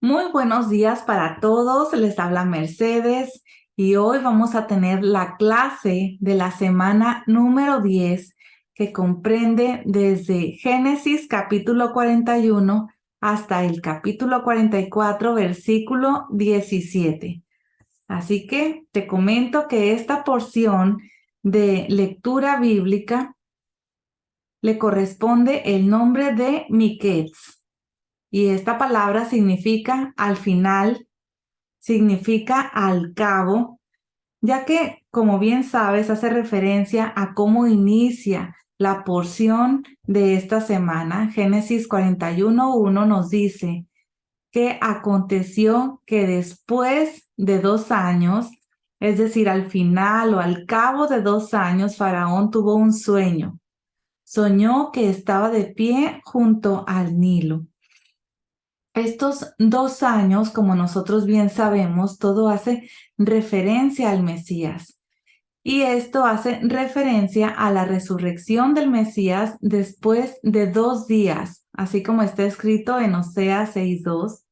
Muy buenos días para todos, les habla Mercedes y hoy vamos a tener la clase de la semana número 10 que comprende desde Génesis capítulo 41 hasta el capítulo 44 versículo 17. Así que te comento que esta porción de lectura bíblica le corresponde el nombre de Miquets. Y esta palabra significa al final, significa al cabo, ya que, como bien sabes, hace referencia a cómo inicia la porción de esta semana. Génesis 41:1 nos dice que aconteció que después de 2 años, es decir, al final o al cabo de 2 años, Faraón tuvo un sueño. Soñó que estaba de pie junto al Nilo. Estos 2 años, como nosotros bien sabemos, todo hace referencia al Mesías. Y esto hace referencia a la resurrección del Mesías después de 2 días, así como está escrito en Oseas 6:2.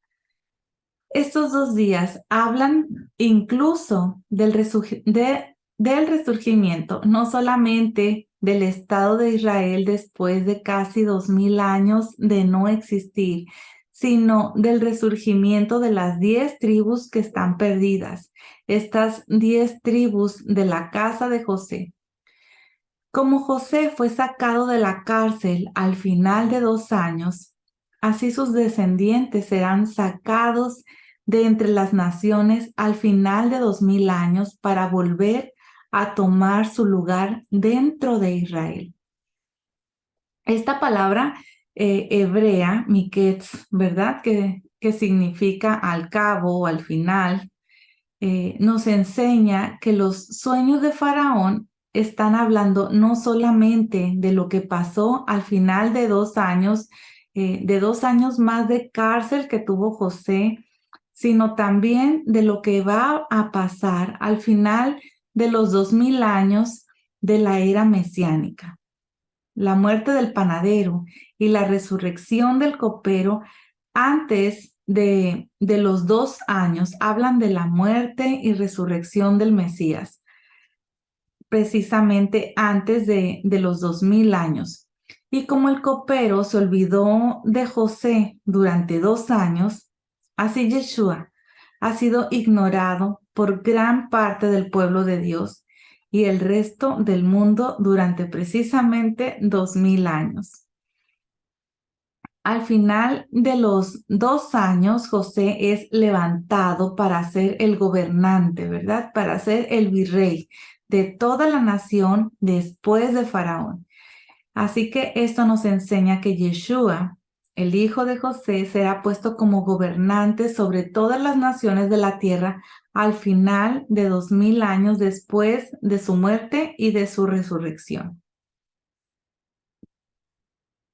Estos 2 días hablan incluso del resurgimiento, no solamente del Estado de Israel después de casi 2000 años de no existir, sino del resurgimiento de las 10 tribus que están perdidas, estas 10 tribus de la casa de José. Como José fue sacado de la cárcel al final de 2 años, así sus descendientes serán sacados de entre las naciones al final de 2000 años para volver a tomar su lugar dentro de Israel. Esta palabra hebrea, miketz, ¿verdad? Que significa al cabo o al final, nos enseña que los sueños de Faraón están hablando no solamente de lo que pasó al final de 2 años más de cárcel que tuvo José, sino también de lo que va a pasar al final de los 2000 años de la era mesiánica. La muerte del panadero y la resurrección del copero antes de los 2 años hablan de la muerte y resurrección del Mesías, precisamente antes de los 2000 años. Y como el copero se olvidó de José durante 2 años, así Yeshua ha sido ignorado por gran parte del pueblo de Dios y el resto del mundo durante precisamente 2000 años. Al final de los 2 años, José es levantado para ser el gobernante, ¿verdad? Para ser el virrey de toda la nación después de Faraón. Así que esto nos enseña que Yeshua, el hijo de José, será puesto como gobernante sobre todas las naciones de la tierra al final de 2000 años después de su muerte y de su resurrección.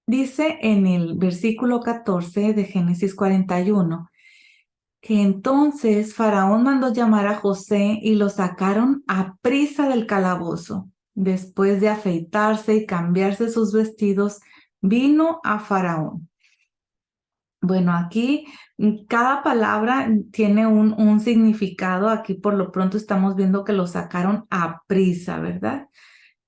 Dice en el versículo 14 de Génesis 41 que entonces Faraón mandó llamar a José y lo sacaron a prisa del calabozo. Después de afeitarse y cambiarse sus vestidos, vino a Faraón. Bueno, aquí cada palabra tiene un significado. Aquí por lo pronto estamos viendo que lo sacaron a prisa, ¿verdad?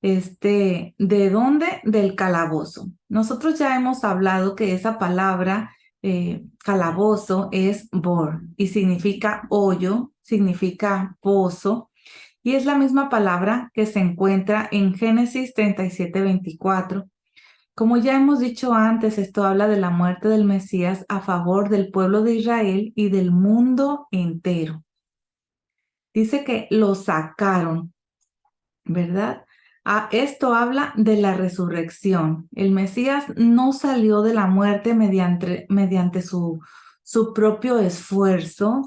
¿De dónde? Del calabozo. Nosotros ya hemos hablado que esa palabra calabozo es bor y significa hoyo, significa pozo, y es la misma palabra que se encuentra en Génesis 37:24. Como ya hemos dicho antes, esto habla de la muerte del Mesías a favor del pueblo de Israel y del mundo entero. Dice que lo sacaron, ¿verdad? Esto habla de la resurrección. El Mesías no salió de la muerte mediante su propio esfuerzo,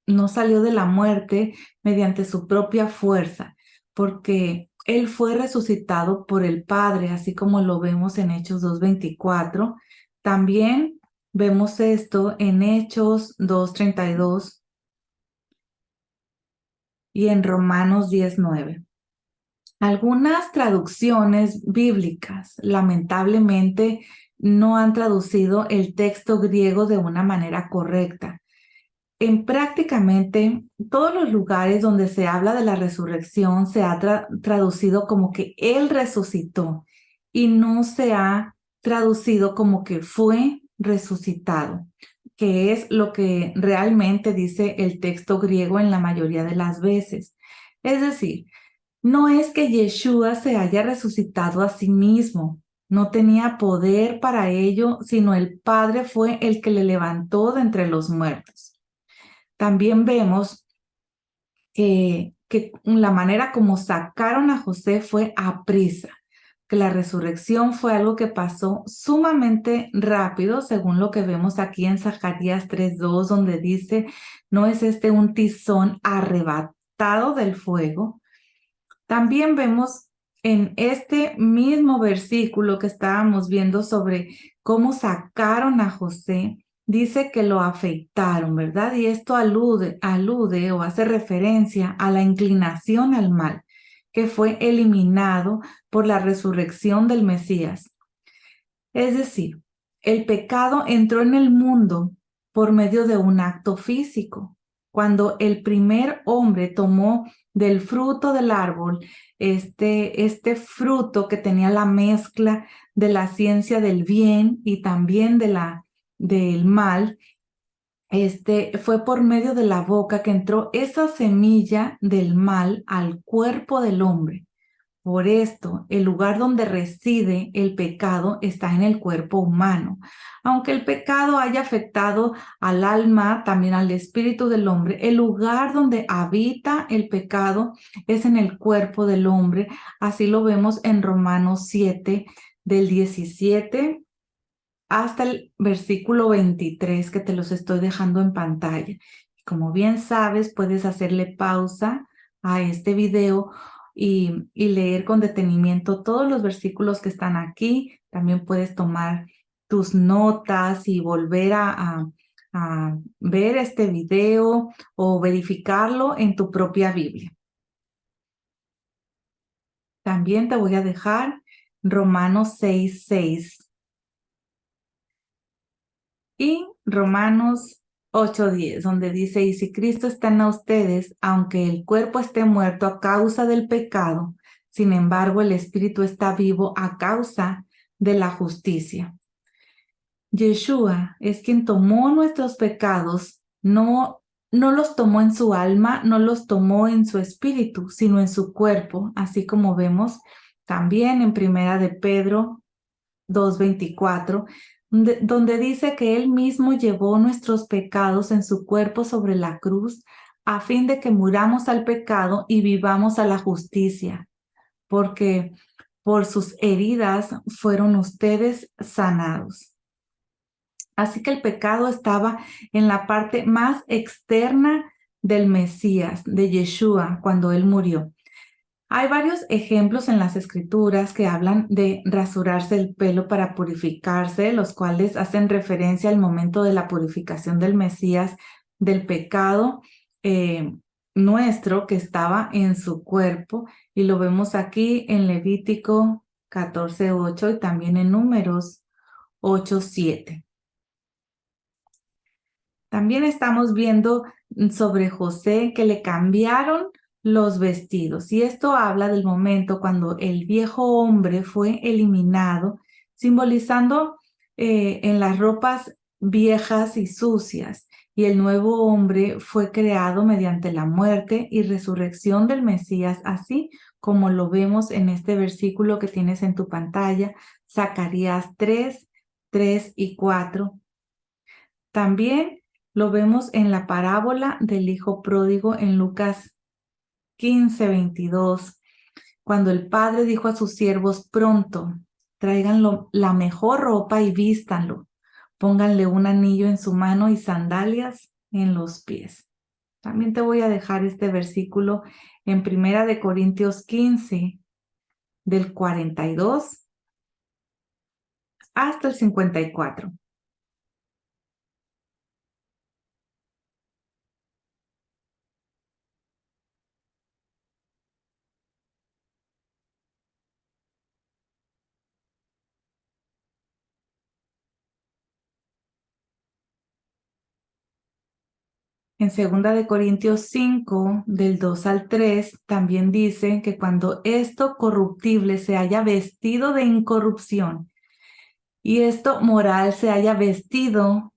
no salió de la muerte mediante su propia fuerza, porque Él fue resucitado por el Padre, así como lo vemos en Hechos 2:24. También vemos esto en Hechos 2:32 y en Romanos 10:9. Algunas traducciones bíblicas, lamentablemente, no han traducido el texto griego de una manera correcta. En prácticamente todos los lugares donde se habla de la resurrección se ha traducido como que Él resucitó y no se ha traducido como que fue resucitado, que es lo que realmente dice el texto griego en la mayoría de las veces. Es decir, no es que Yeshua se haya resucitado a sí mismo, no tenía poder para ello, sino el Padre fue el que le levantó de entre los muertos. También vemos que la manera como sacaron a José fue a prisa, que la resurrección fue algo que pasó sumamente rápido, según lo que vemos aquí en Zacarías 3:2, donde dice, ¿no es este un tizón arrebatado del fuego? También vemos en este mismo versículo que estábamos viendo sobre cómo sacaron a José, dice que lo afeitaron, ¿verdad? Y esto alude o hace referencia a la inclinación al mal, que fue eliminado por la resurrección del Mesías. Es decir, el pecado entró en el mundo por medio de un acto físico. Cuando el primer hombre tomó del fruto del árbol, este fruto que tenía la mezcla de la ciencia del bien y también del mal, fue por medio de la boca que entró esa semilla del mal al cuerpo del hombre. Por esto, el lugar donde reside el pecado está en el cuerpo humano. Aunque el pecado haya afectado al alma, también al espíritu del hombre, el lugar donde habita el pecado es en el cuerpo del hombre. Así lo vemos en Romanos 7, del 17 hasta el versículo 23, que te los estoy dejando en pantalla. Como bien sabes, puedes hacerle pausa a este video y leer con detenimiento todos los versículos que están aquí. También puedes tomar tus notas y volver a ver este video o verificarlo en tu propia Biblia. También te voy a dejar Romanos 6:6 y Romanos 8:10, donde dice, y si Cristo está en ustedes, aunque el cuerpo esté muerto a causa del pecado, sin embargo el espíritu está vivo a causa de la justicia. Yeshua es quien tomó nuestros pecados, no los tomó en su alma, no los tomó en su espíritu, sino en su cuerpo, así como vemos también en Primera de Pedro 2:24, donde dice que Él mismo llevó nuestros pecados en su cuerpo sobre la cruz, a fin de que muramos al pecado y vivamos a la justicia, porque por sus heridas fueron ustedes sanados. Así que el pecado estaba en la parte más externa del Mesías, de Yeshua, cuando Él murió. Hay varios ejemplos en las escrituras que hablan de rasurarse el pelo para purificarse, los cuales hacen referencia al momento de la purificación del Mesías del pecado nuestro que estaba en su cuerpo. Y lo vemos aquí en Levítico 14:8 y también en Números 8:7. También estamos viendo sobre José que le cambiaron los vestidos y esto habla del momento cuando el viejo hombre fue eliminado, simbolizando en las ropas viejas y sucias, y el nuevo hombre fue creado mediante la muerte y resurrección del Mesías, así como lo vemos en este versículo que tienes en tu pantalla, Zacarías 3:3 y 4. También lo vemos en la parábola del hijo pródigo en Lucas 15:22, cuando el padre dijo a sus siervos, pronto, tráiganlo la mejor ropa y vístanlo, pónganle un anillo en su mano y sandalias en los pies. También te voy a dejar este versículo en Primera de Corintios 15, del 42 hasta el 54. En 2 Corintios 5, del 2 al 3, también dice que cuando esto corruptible se haya vestido de incorrupción y esto moral se haya vestido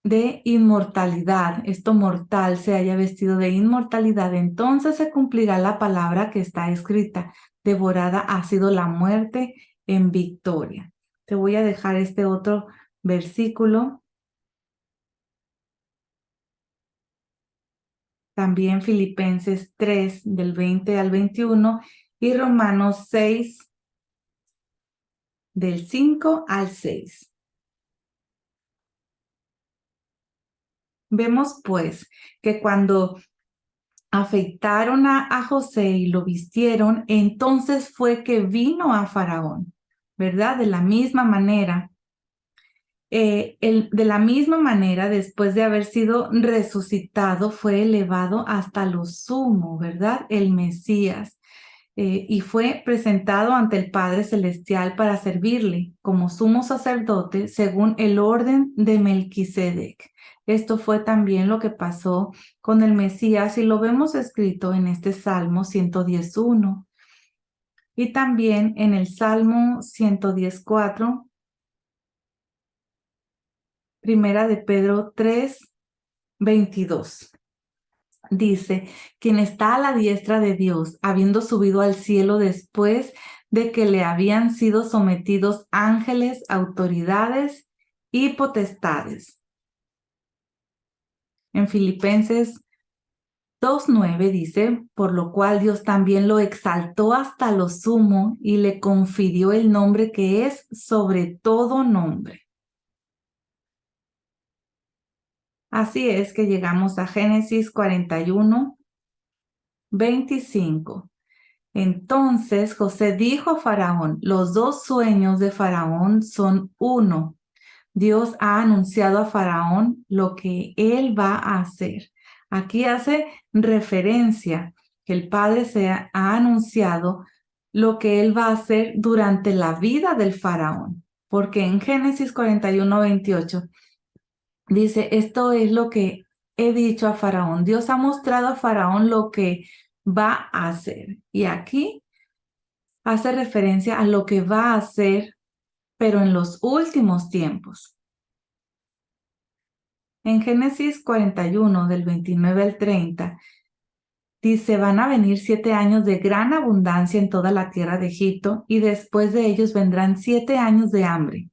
de inmortalidad, esto mortal se haya vestido de inmortalidad, entonces se cumplirá la palabra que está escrita: devorada ha sido la muerte en victoria. Te voy a dejar este otro versículo. También Filipenses 3, del 20 al 21, y Romanos 6, del 5 al 6. Vemos pues que cuando afeitaron a José y lo vistieron, entonces fue que vino a Faraón, ¿verdad? De la misma manera. De la misma manera, después de haber sido resucitado, fue elevado hasta lo sumo, ¿verdad? El Mesías. Y fue presentado ante el Padre Celestial para servirle como sumo sacerdote según el orden de Melquisedec. Esto fue también lo que pasó con el Mesías y lo vemos escrito en este Salmo 110:1 y también en el Salmo 110:4, Primera de Pedro 3:22. Dice: quien está a la diestra de Dios, habiendo subido al cielo después de que le habían sido sometidos ángeles, autoridades y potestades. En Filipenses 2:9 dice: por lo cual Dios también lo exaltó hasta lo sumo y le confirió el nombre que es sobre todo nombre. Así es que llegamos a Génesis 41:25. Entonces José dijo a Faraón: los dos sueños de Faraón son uno. Dios ha anunciado a Faraón lo que él va a hacer. Aquí hace referencia que el Padre ha anunciado lo que él va a hacer durante la vida del Faraón. Porque en Génesis 41:28 dice: esto es lo que he dicho a Faraón. Dios ha mostrado a Faraón lo que va a hacer. Y aquí hace referencia a lo que va a hacer, pero en los últimos tiempos. En Génesis 41, del 29 al 30, dice: van a venir 7 años de gran abundancia en toda la tierra de Egipto, y después de ellos vendrán 7 años de hambre.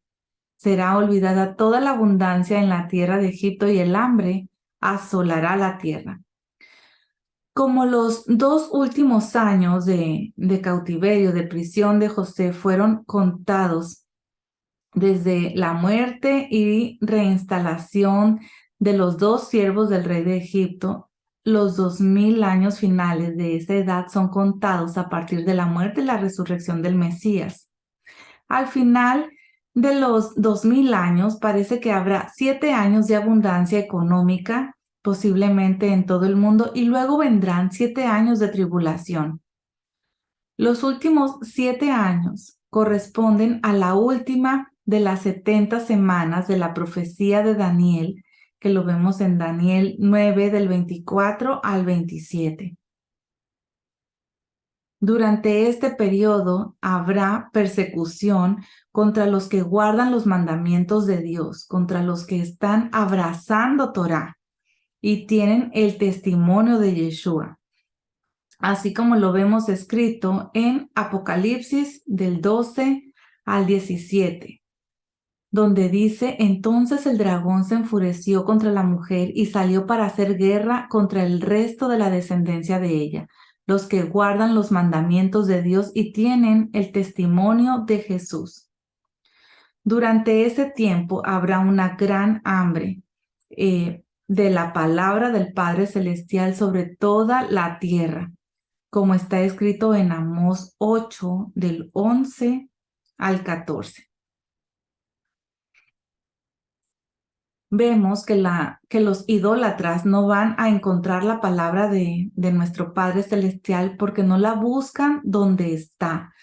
Será olvidada toda la abundancia en la tierra de Egipto, y el hambre asolará la tierra. Como los 2 últimos años de cautiverio, de prisión de José fueron contados desde la muerte y reinstalación de los 2 siervos del rey de Egipto, los 2000 años finales de esa edad son contados a partir de la muerte y la resurrección del Mesías. Al final de los 2000 años parece que habrá 7 años de abundancia económica, posiblemente en todo el mundo, y luego vendrán 7 años de tribulación. Los últimos 7 años corresponden a la última de las 70 semanas de la profecía de Daniel, que lo vemos en Daniel 9, del 24 al 27. Durante este periodo habrá persecución contra los que guardan los mandamientos de Dios, contra los que están abrazando Torá y tienen el testimonio de Yeshua, así como lo vemos escrito en Apocalipsis del 12 al 17, donde dice: entonces el dragón se enfureció contra la mujer y salió para hacer guerra contra el resto de la descendencia de ella, los que guardan los mandamientos de Dios y tienen el testimonio de Jesús. Durante ese tiempo habrá una gran hambre de la palabra del Padre Celestial sobre toda la tierra, como está escrito en Amós 8, del 11 al 14. Vemos que los idólatras no van a encontrar la palabra de nuestro Padre Celestial porque no la buscan donde está,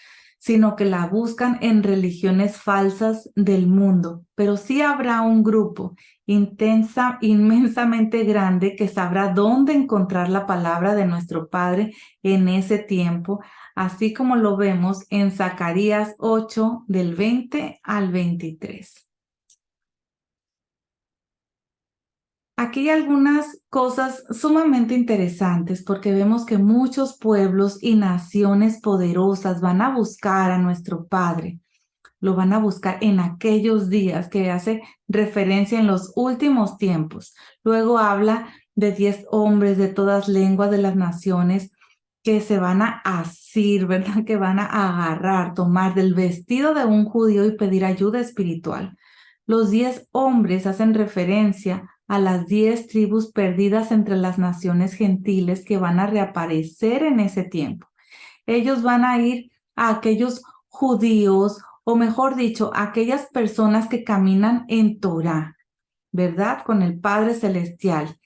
sino que la buscan en religiones falsas del mundo. Pero sí habrá un grupo inmensamente grande que sabrá dónde encontrar la palabra de nuestro Padre en ese tiempo, así como lo vemos en Zacarías 8, del 20 al 23. Aquí hay algunas cosas sumamente interesantes porque vemos que muchos pueblos y naciones poderosas van a buscar a nuestro Padre. Lo van a buscar en aquellos días, que hace referencia en los últimos tiempos. Luego habla de 10 hombres de todas lenguas de las naciones que se van a asir, ¿verdad? Que van a agarrar, tomar del vestido de un judío y pedir ayuda espiritual. Los 10 hombres hacen referencia a las 10 tribus perdidas entre las naciones gentiles que van a reaparecer en ese tiempo. Ellos van a ir a aquellos judíos, o mejor dicho, a aquellas personas que caminan en Torah, ¿verdad? Con el Padre Celestial,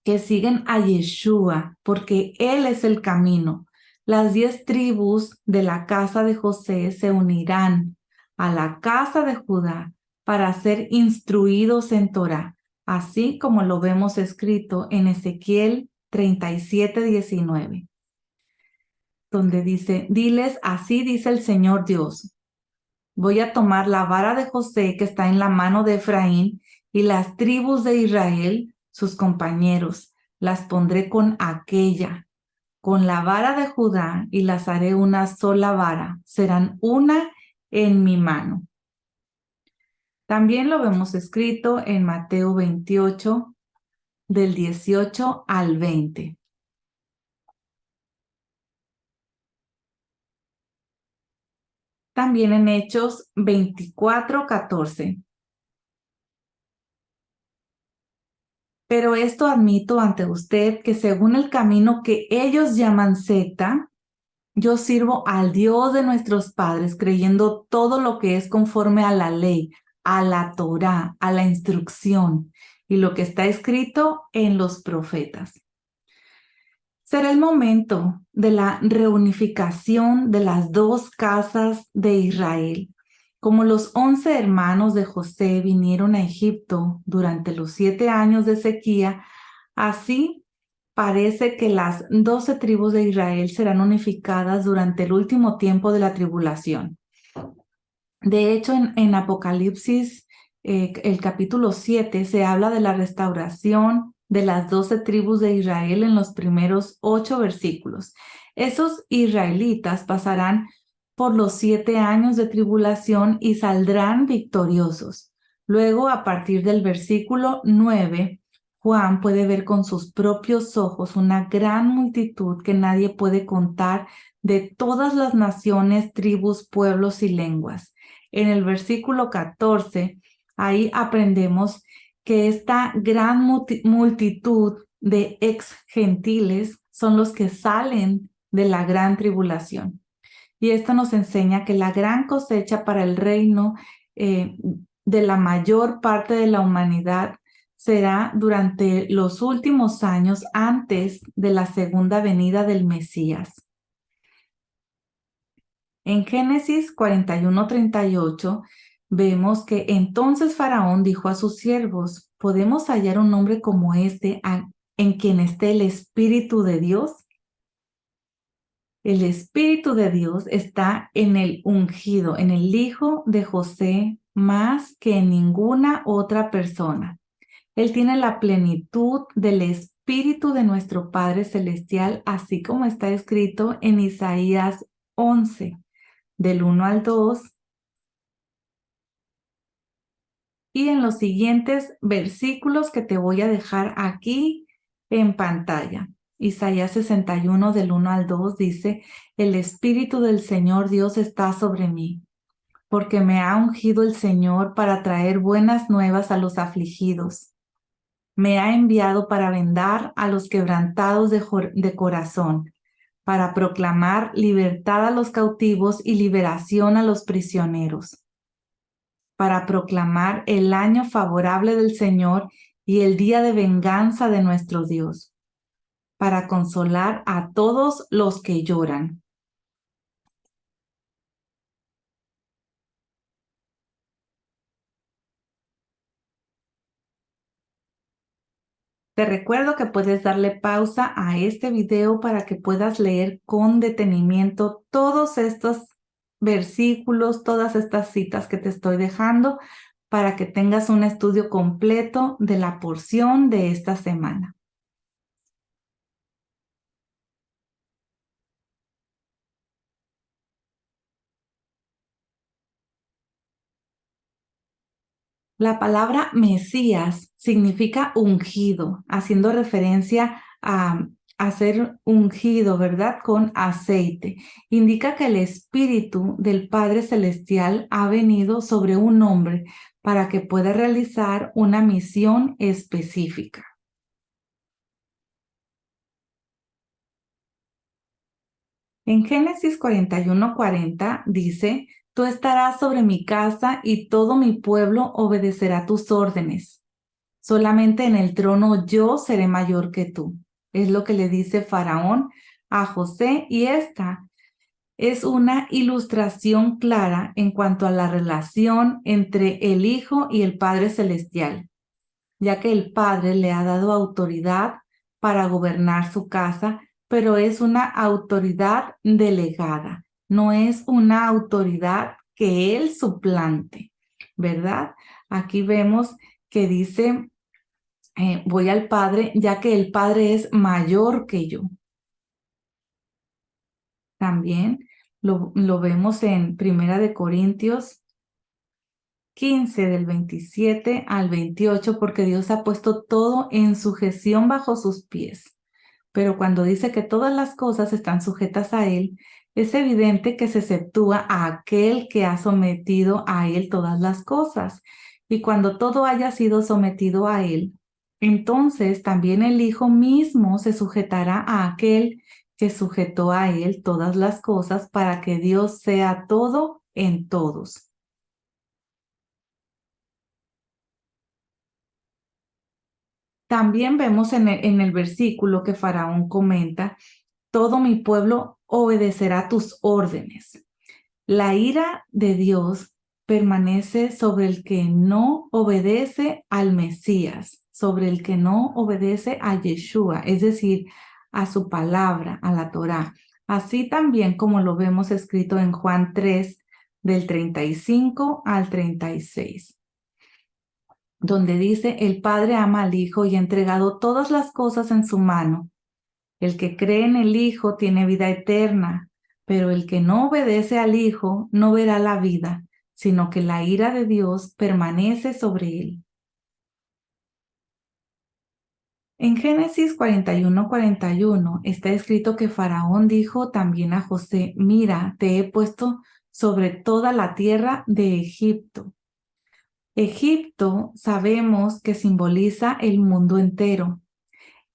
que siguen a Yeshua, porque Él es el camino. Las 10 tribus de la casa de José se unirán a la casa de Judá para ser instruidos en Torah, así como lo vemos escrito en Ezequiel 37:19, donde dice: diles, así dice el Señor Dios, voy a tomar la vara de José que está en la mano de Efraín y las tribus de Israel, sus compañeros, las pondré con aquella, con la vara de Judá, y las haré una sola vara, serán una en mi mano. También lo vemos escrito en Mateo 28, del 18 al 20. También en Hechos 24:14. Pero esto admito ante usted, que según el camino que ellos llaman secta, yo sirvo al Dios de nuestros padres, creyendo todo lo que es conforme a la ley, a la Torá, a la instrucción y lo que está escrito en los profetas. Será el momento de la reunificación de las dos casas de Israel. Como los 11 hermanos de José vinieron a Egipto durante los 7 años de sequía, así parece que las 12 tribus de Israel serán unificadas durante el último tiempo de la tribulación. De hecho, en Apocalipsis, el capítulo 7, se habla de la restauración de las 12 tribus de Israel en los primeros 8 versículos. Esos israelitas pasarán por los 7 años de tribulación y saldrán victoriosos. Luego, a partir del versículo 9, Juan puede ver con sus propios ojos una gran multitud que nadie puede contar, de todas las naciones, tribus, pueblos y lenguas. En el versículo 14, ahí aprendemos que esta gran multitud de ex gentiles son los que salen de la gran tribulación. Y esto nos enseña que la gran cosecha para el reino de la mayor parte de la humanidad será durante los últimos años antes de la segunda venida del Mesías. En Génesis 41:38 vemos que entonces Faraón dijo a sus siervos: ¿podemos hallar un hombre como este en quien esté el Espíritu de Dios? El Espíritu de Dios está en el ungido, en el hijo de José, más que en ninguna otra persona. Él tiene la plenitud del Espíritu de nuestro Padre Celestial, así como está escrito en Isaías 11, del 1 al 2, y en los siguientes versículos que te voy a dejar aquí en pantalla. Isaías 61, del 1 al 2 dice: el Espíritu del Señor Dios está sobre mí, porque me ha ungido el Señor para traer buenas nuevas a los afligidos. Me ha enviado para vendar a los quebrantados de corazón, para proclamar libertad a los cautivos y liberación a los prisioneros, para proclamar el año favorable del Señor y el día de venganza de nuestro Dios, para consolar a todos los que lloran, Te recuerdo que puedes darle pausa a este video para que puedas leer con detenimiento todos estos versículos, todas estas citas que te estoy dejando para que tengas un estudio completo de la porción de esta semana. La palabra Mesías significa ungido, haciendo referencia a ser ungido, ¿verdad? Con aceite. Indica que el Espíritu del Padre Celestial ha venido sobre un hombre para que pueda realizar una misión específica. En Génesis 41:40 dice, tú estarás sobre mi casa y todo mi pueblo obedecerá tus órdenes. Solamente en el trono yo seré mayor que tú. Es lo que le dice Faraón a José y esta es una ilustración clara en cuanto a la relación entre el Hijo y el Padre Celestial, ya que el Padre le ha dado autoridad para gobernar su casa, pero es una autoridad delegada, no es una autoridad que él suplante, ¿verdad? Aquí vemos que dice, voy al Padre, ya que el Padre es mayor que yo. También lo vemos en Primera de Corintios 15, del 27 al 28, porque Dios ha puesto todo en sujeción bajo sus pies. Pero cuando dice que todas las cosas están sujetas a Él, es evidente que se exceptúa a aquel que ha sometido a Él todas las cosas. Y cuando todo haya sido sometido a Él, entonces también el Hijo mismo se sujetará a aquel que sujetó a Él todas las cosas para que Dios sea todo en todos. También vemos en el versículo que Faraón comenta, todo mi pueblo obedecerá tus órdenes. La ira de Dios permanece sobre el que no obedece al Mesías, sobre el que no obedece a Yeshua, es decir, a su palabra, a la Torá. Así también como lo vemos escrito en Juan 3, del 35 al 36. Donde dice, el Padre ama al Hijo y ha entregado todas las cosas en su mano. El que cree en el Hijo tiene vida eterna, pero el que no obedece al Hijo no verá la vida, sino que la ira de Dios permanece sobre él. En Génesis 41:41 está escrito que Faraón dijo también a José, mira, te he puesto sobre toda la tierra de Egipto. Egipto sabemos que simboliza el mundo entero.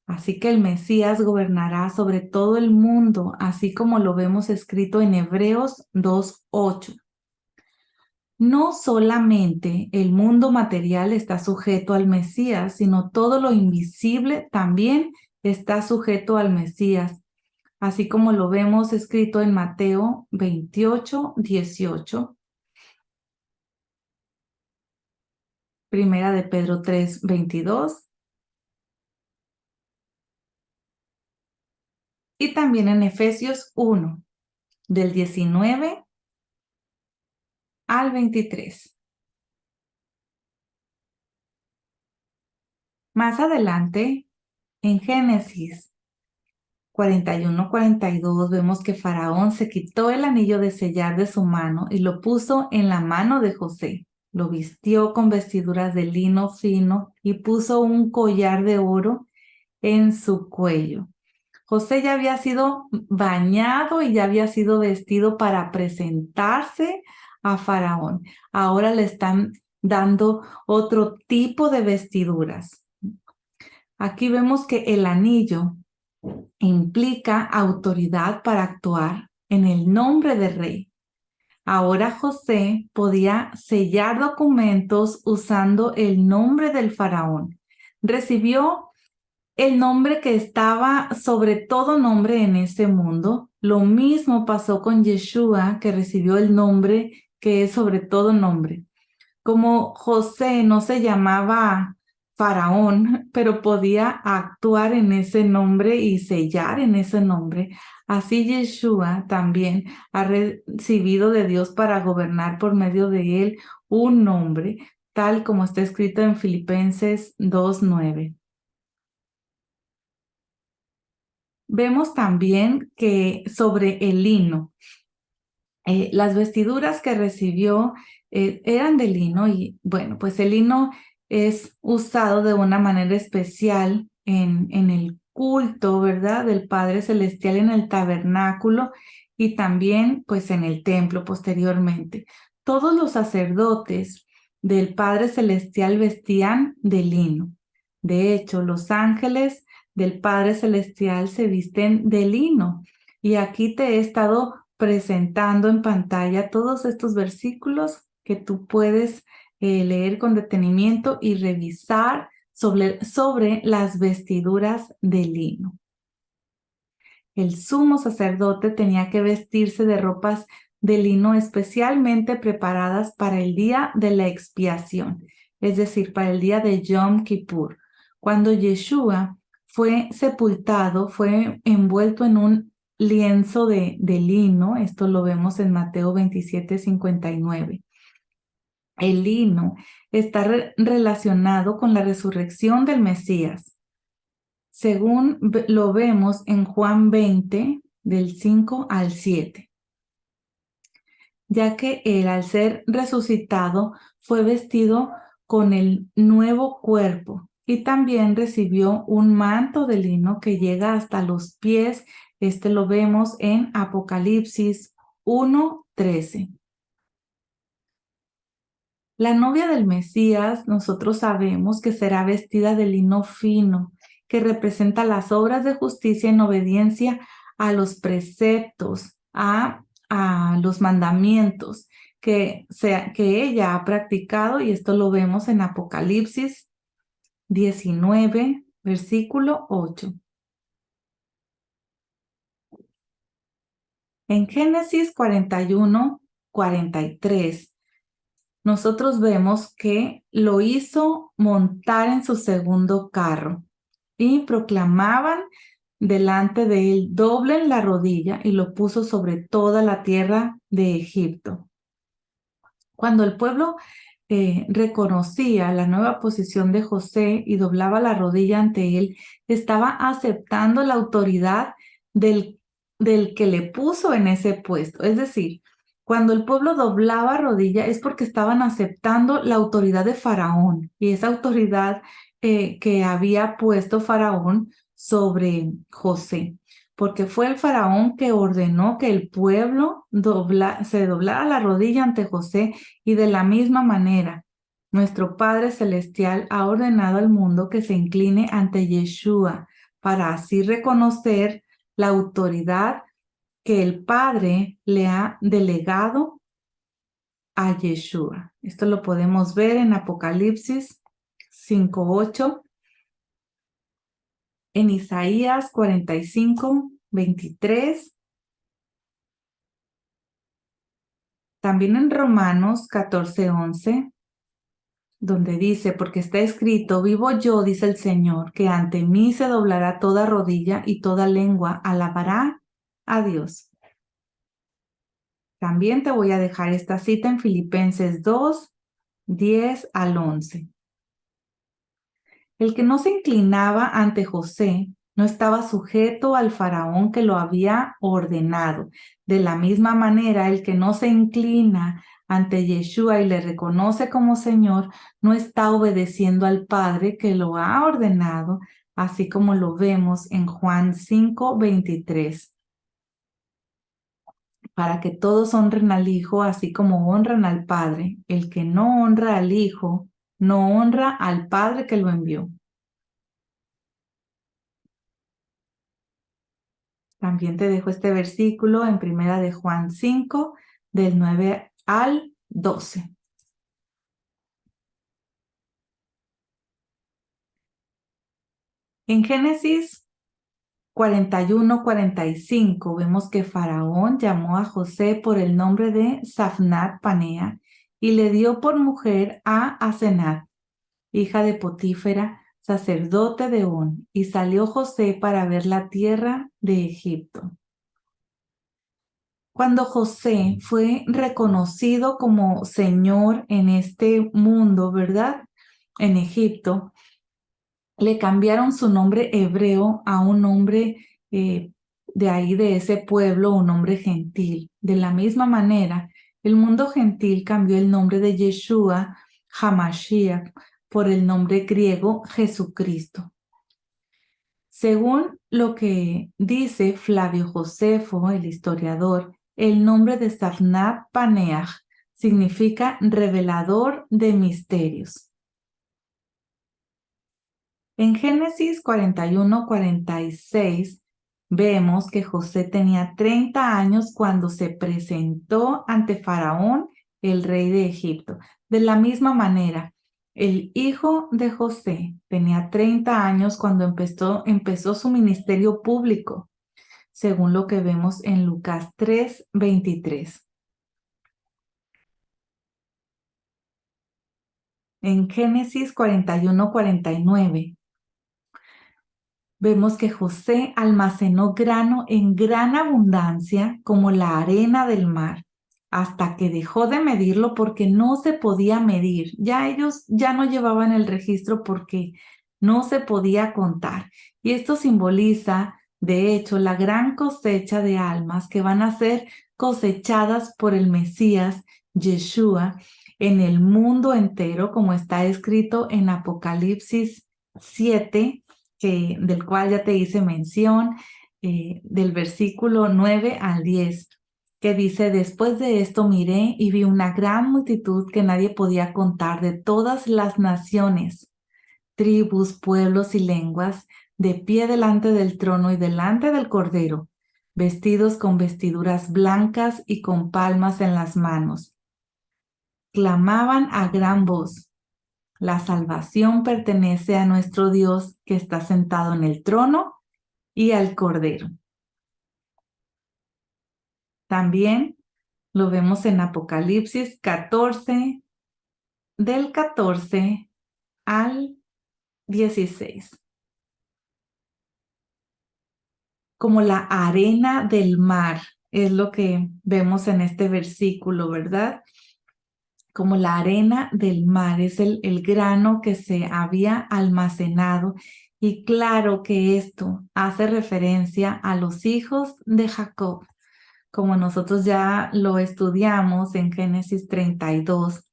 Así que el Mesías gobernará sobre todo el mundo, así como lo vemos escrito en Hebreos 2:8. No solamente el mundo material está sujeto al Mesías, sino todo lo invisible también está sujeto al Mesías, así como lo vemos escrito en Mateo 28:18. Primera de Pedro 3:22 y también en Efesios 1, del 19 al 23. Más adelante, en Génesis 41:42, vemos que Faraón se quitó el anillo de sellar de su mano y lo puso en la mano de José. Lo vistió con vestiduras de lino fino y puso un collar de oro en su cuello. José ya había sido bañado y ya había sido vestido para presentarse a Faraón. Ahora le están dando otro tipo de vestiduras. Aquí vemos que el anillo implica autoridad para actuar en el nombre del rey. Ahora José podía sellar documentos usando el nombre del faraón. Recibió el nombre que estaba sobre todo nombre en ese mundo. Lo mismo pasó con Yeshua, que recibió el nombre que es sobre todo nombre. Como José no se llamaba Faraón, pero podía actuar en ese nombre y sellar en ese nombre. Así Yeshua también ha recibido de Dios para gobernar por medio de él un nombre, tal como está escrito en Filipenses 2:9. Vemos también que sobre el lino, las vestiduras que recibió eran de lino y bueno, pues el lino es usado de una manera especial en el culto, ¿verdad? Del Padre Celestial en el tabernáculo y también pues en el templo posteriormente. Todos los sacerdotes del Padre Celestial vestían de lino. De hecho, los ángeles del Padre Celestial se visten de lino. Y aquí te he estado presentando en pantalla todos estos versículos que tú puedes leer con detenimiento y revisar sobre las vestiduras de lino. El sumo sacerdote tenía que vestirse de ropas de lino especialmente preparadas para el día de la expiación, es decir, para el día de Yom Kippur. Cuando Yeshua fue sepultado, fue envuelto en un lienzo de lino, esto lo vemos en Mateo 27:59. El lino está relacionado con la resurrección del Mesías, según lo vemos en Juan 20, del 5 al 7, ya que él al ser resucitado fue vestido con el nuevo cuerpo y también recibió un manto de lino que llega hasta los pies. Este lo vemos en Apocalipsis 1:13. La novia del Mesías, nosotros sabemos que será vestida de lino fino, que representa las obras de justicia en obediencia a los preceptos, a los mandamientos que ella ha practicado, y esto lo vemos en Apocalipsis 19, versículo 8. En Génesis 41:43. Nosotros vemos que lo hizo montar en su segundo carro y proclamaban delante de él: doblen la rodilla, y lo puso sobre toda la tierra de Egipto. Cuando el pueblo reconocía la nueva posición de José y doblaba la rodilla ante él, estaba aceptando la autoridad del que le puso en ese puesto. Es decir, cuando el pueblo doblaba rodilla es porque estaban aceptando la autoridad de Faraón, y esa autoridad que había puesto Faraón sobre José, porque fue el Faraón que ordenó que el pueblo se doblara la rodilla ante José, y de la misma manera nuestro Padre Celestial ha ordenado al mundo que se incline ante Yeshua, para así reconocer la autoridad que el Padre le ha delegado a Yeshua. Esto lo podemos ver en Apocalipsis 5:8, en Isaías 45:23, también en Romanos 14:11, donde dice: porque está escrito, vivo yo, dice el Señor, que ante mí se doblará toda rodilla y toda lengua alabará a Dios. También te voy a dejar esta cita en Filipenses 2:10 al 11. El que no se inclinaba ante José no estaba sujeto al faraón que lo había ordenado. De la misma manera, el que no se inclina ante Yeshua y le reconoce como Señor, no está obedeciendo al Padre que lo ha ordenado, así como lo vemos en Juan 5:23. Para que todos honren al Hijo, así como honran al Padre. El que no honra al Hijo, no honra al Padre que lo envió. También te dejo este versículo en Primera de Juan 5, del 9 al 12. En Génesis 41:45 vemos que Faraón llamó a José por el nombre de Safnat Panea y le dio por mujer a Asenat. hija de Potífera, sacerdote de On, y salió José para ver la tierra de Egipto. Cuando José fue reconocido como Señor en este mundo, ¿verdad? En Egipto, le cambiaron su nombre hebreo a un nombre de ahí, de ese pueblo, un nombre gentil. De la misma manera, el mundo gentil cambió el nombre de Yeshua, Hamashiach, por el nombre griego Jesucristo. Según lo que dice Flavio Josefo, el historiador, el nombre de Sarnat Paneach significa revelador de misterios. En Génesis 41-46 vemos que José tenía 30 años cuando se presentó ante Faraón, el rey de Egipto. De la misma manera, el hijo de José tenía 30 años cuando empezó su ministerio público, según lo que vemos en Lucas 3:23. En Génesis 41-49 vemos que José almacenó grano en gran abundancia como la arena del mar, hasta que dejó de medirlo porque no se podía medir. Ya ellos ya no llevaban el registro porque no se podía contar. Y esto simboliza, de hecho, la gran cosecha de almas que van a ser cosechadas por el Mesías, Yeshua, en el mundo entero, como está escrito en Apocalipsis 7, del cual ya te hice mención, del versículo 9 al 10, que dice: después de esto miré y vi una gran multitud que nadie podía contar, de todas las naciones, tribus, pueblos y lenguas, de pie delante del trono y delante del Cordero, vestidos con vestiduras blancas y con palmas en las manos. Clamaban a gran voz: la salvación pertenece a nuestro Dios que está sentado en el trono y al Cordero. También lo vemos en Apocalipsis 14, del 14 al 16. Como la arena del mar es lo que vemos en este versículo, ¿verdad? Como la arena del mar es el grano que se había almacenado. Y claro que esto hace referencia a los hijos de Jacob, como nosotros ya lo estudiamos en Génesis 32.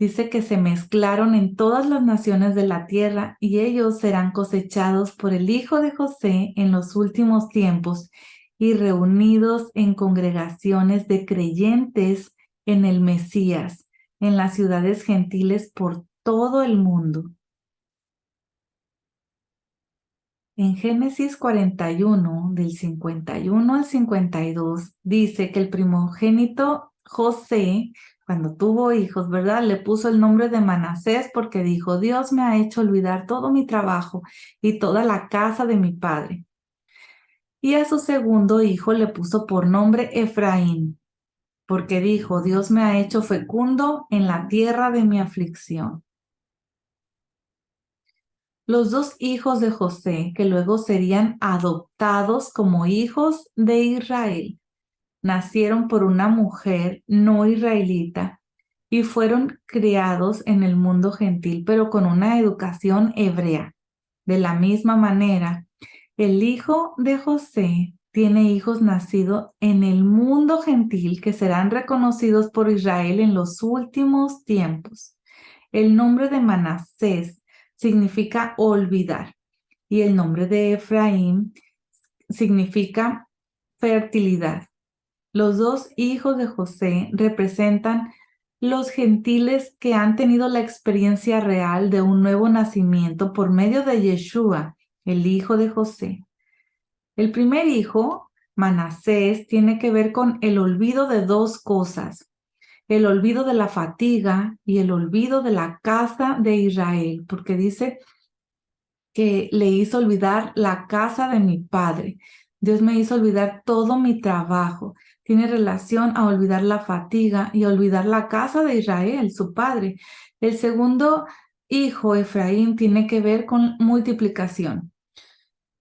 Dice que se mezclaron en todas las naciones de la tierra y ellos serán cosechados por el hijo de José en los últimos tiempos y reunidos en congregaciones de creyentes en el Mesías, en las ciudades gentiles por todo el mundo. En Génesis 41, del 51 al 52, dice que el primogénito José, cuando tuvo hijos, ¿verdad?, le puso el nombre de Manasés porque dijo: Dios me ha hecho olvidar todo mi trabajo y toda la casa de mi padre. Y a su segundo hijo le puso por nombre Efraín, porque dijo: Dios me ha hecho fecundo en la tierra de mi aflicción. Los dos hijos de José, que luego serían adoptados como hijos de Israel, nacieron por una mujer no israelita y fueron criados en el mundo gentil, pero con una educación hebrea. De la misma manera, el hijo de José tiene hijos nacidos en el mundo gentil que serán reconocidos por Israel en los últimos tiempos. El nombre de Manasés significa olvidar y el nombre de Efraín significa fertilidad. Los dos hijos de José representan los gentiles que han tenido la experiencia real de un nuevo nacimiento por medio de Yeshua, el hijo de José. El primer hijo, Manasés, tiene que ver con el olvido de dos cosas: el olvido de la fatiga y el olvido de la casa de Israel, porque dice que le hizo olvidar la casa de mi padre. Dios me hizo olvidar todo mi trabajo. Tiene relación a olvidar la fatiga y olvidar la casa de Israel, su padre. El segundo hijo Efraín tiene que ver con multiplicación.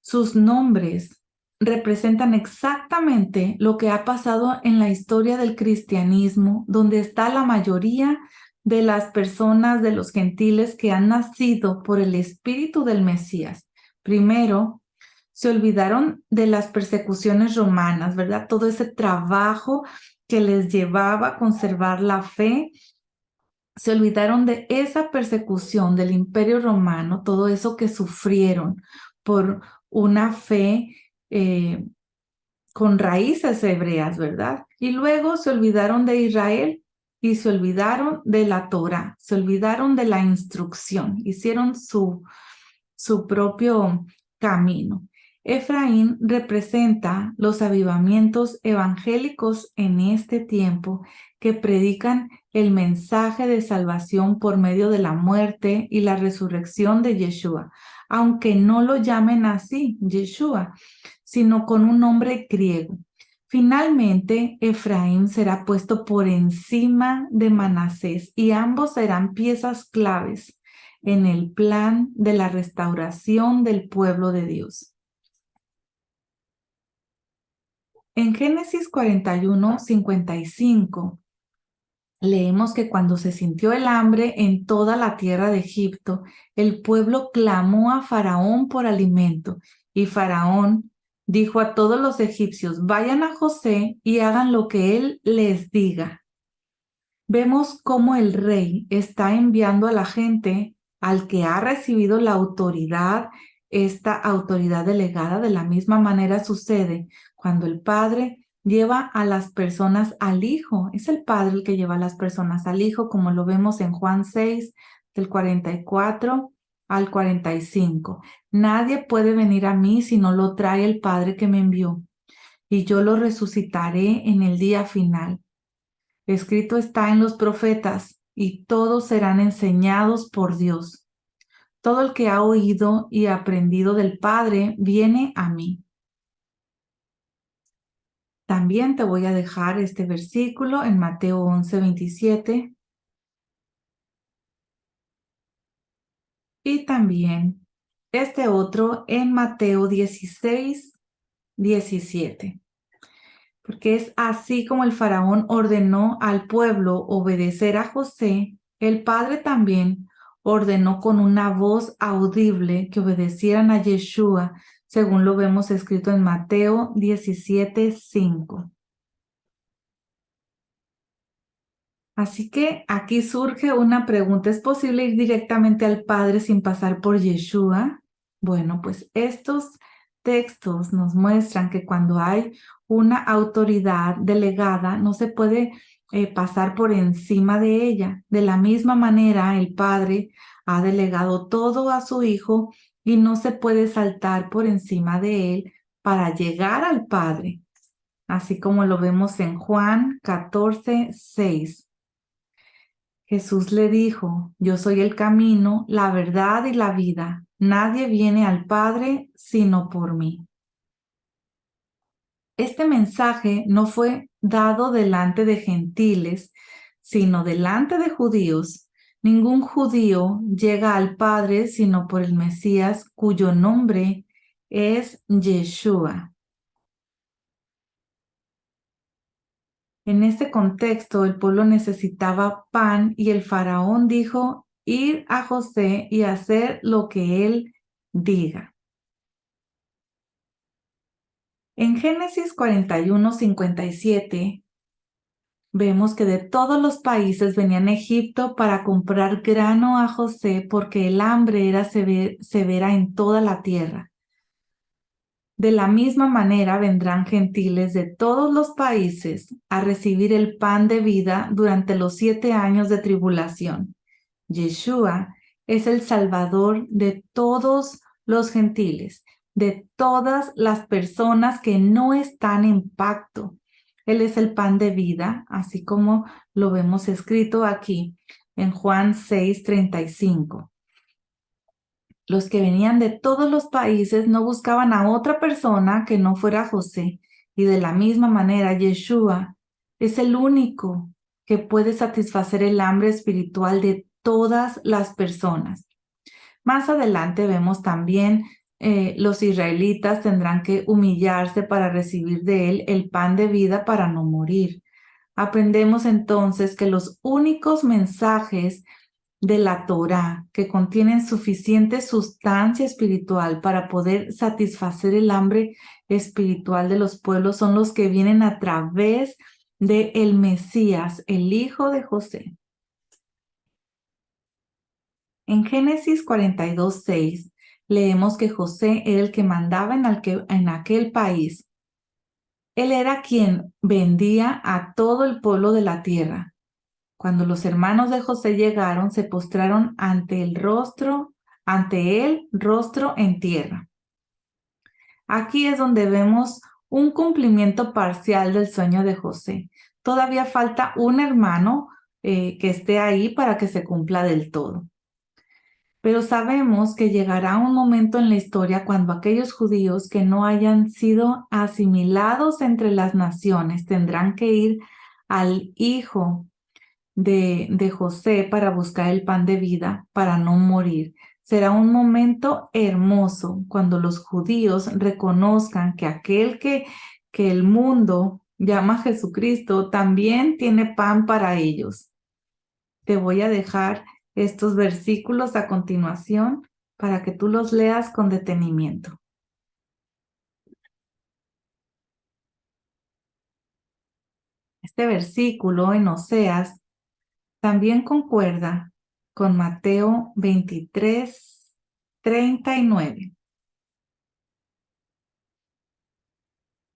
Sus nombres representan exactamente lo que ha pasado en la historia del cristianismo, donde está la mayoría de las personas, de los gentiles que han nacido por el espíritu del Mesías. Primero, se olvidaron de las persecuciones romanas, ¿verdad? Todo ese trabajo que les llevaba a conservar la fe. Se olvidaron de esa persecución del Imperio Romano, todo eso que sufrieron por una fe con raíces hebreas, ¿verdad? Y luego se olvidaron de Israel y se olvidaron de la Torá, se olvidaron de la instrucción, hicieron su propio camino. Efraín representa los avivamientos evangélicos en este tiempo que predican el mensaje de salvación por medio de la muerte y la resurrección de Yeshua, aunque no lo llamen así, Yeshua, sino con un nombre griego. Finalmente, Efraín será puesto por encima de Manasés y ambos serán piezas claves en el plan de la restauración del pueblo de Dios. En Génesis 41:55 leemos que cuando se sintió el hambre en toda la tierra de Egipto, el pueblo clamó a Faraón por alimento, y Faraón dijo a todos los egipcios: vayan a José y hagan lo que él les diga. Vemos cómo el rey está enviando a la gente al que ha recibido la autoridad, esta autoridad delegada. De la misma manera sucede cuando el padre lleva a las personas al hijo. Es el padre el que lleva a las personas al hijo, como lo vemos en Juan 6, del 44 al 45. Nadie puede venir a mí si no lo trae el Padre que me envió, y yo lo resucitaré en el día final. Escrito está en los profetas, y todos serán enseñados por Dios. Todo el que ha oído y aprendido del Padre viene a mí. También te voy a dejar este versículo en Mateo 11:27. Y también este otro en Mateo 16:17. Porque es así como el faraón ordenó al pueblo obedecer a José, el padre también ordenó con una voz audible que obedecieran a Yeshua, según lo vemos escrito en Mateo 17:5. Así que aquí surge una pregunta: ¿es posible ir directamente al Padre sin pasar por Yeshua? Bueno, pues estos textos nos muestran que cuando hay una autoridad delegada, no se puede pasar por encima de ella. De la misma manera, el Padre ha delegado todo a su Hijo y no se puede saltar por encima de él para llegar al Padre, así como lo vemos en Juan 14:6. Jesús le dijo: yo soy el camino, la verdad y la vida. Nadie viene al Padre sino por mí. Este mensaje no fue dado delante de gentiles, sino delante de judíos. Ningún judío llega al Padre sino por el Mesías, cuyo nombre es Yeshua. En este contexto, el pueblo necesitaba pan y el faraón dijo: ir a José y hacer lo que él diga. En Génesis 41:57 vemos que de todos los países venían a Egipto para comprar grano a José, porque el hambre era severa en toda la tierra. De la misma manera vendrán gentiles de todos los países a recibir el pan de vida durante los 7 años de tribulación. Yeshua es el Salvador de todos los gentiles, de todas las personas que no están en pacto. Él es el pan de vida, así como lo vemos escrito aquí en Juan 6:35. Los que venían de todos los países no buscaban a otra persona que no fuera José. Y de la misma manera, Yeshua es el único que puede satisfacer el hambre espiritual de todas las personas. Más adelante vemos también los israelitas tendrán que humillarse para recibir de él el pan de vida para no morir. Aprendemos entonces que los únicos mensajes de la Torá que contienen suficiente sustancia espiritual para poder satisfacer el hambre espiritual de los pueblos son los que vienen a través de el Mesías, el hijo de José. En Génesis 42:6 leemos que José era el que mandaba en aquel país. Él era quien vendía a todo el pueblo de la tierra. Cuando los hermanos de José llegaron, se postraron ante él rostro en tierra. Aquí es donde vemos un cumplimiento parcial del sueño de José. Todavía falta un hermano que esté ahí para que se cumpla del todo. Pero sabemos que llegará un momento en la historia cuando aquellos judíos que no hayan sido asimilados entre las naciones tendrán que ir al hijo de José para buscar el pan de vida, para no morir. Será un momento hermoso cuando los judíos reconozcan que aquel que el mundo llama Jesucristo también tiene pan para ellos. Te voy a dejar estos versículos a continuación para que tú los leas con detenimiento. Este versículo en Oseas también concuerda con Mateo 23:39.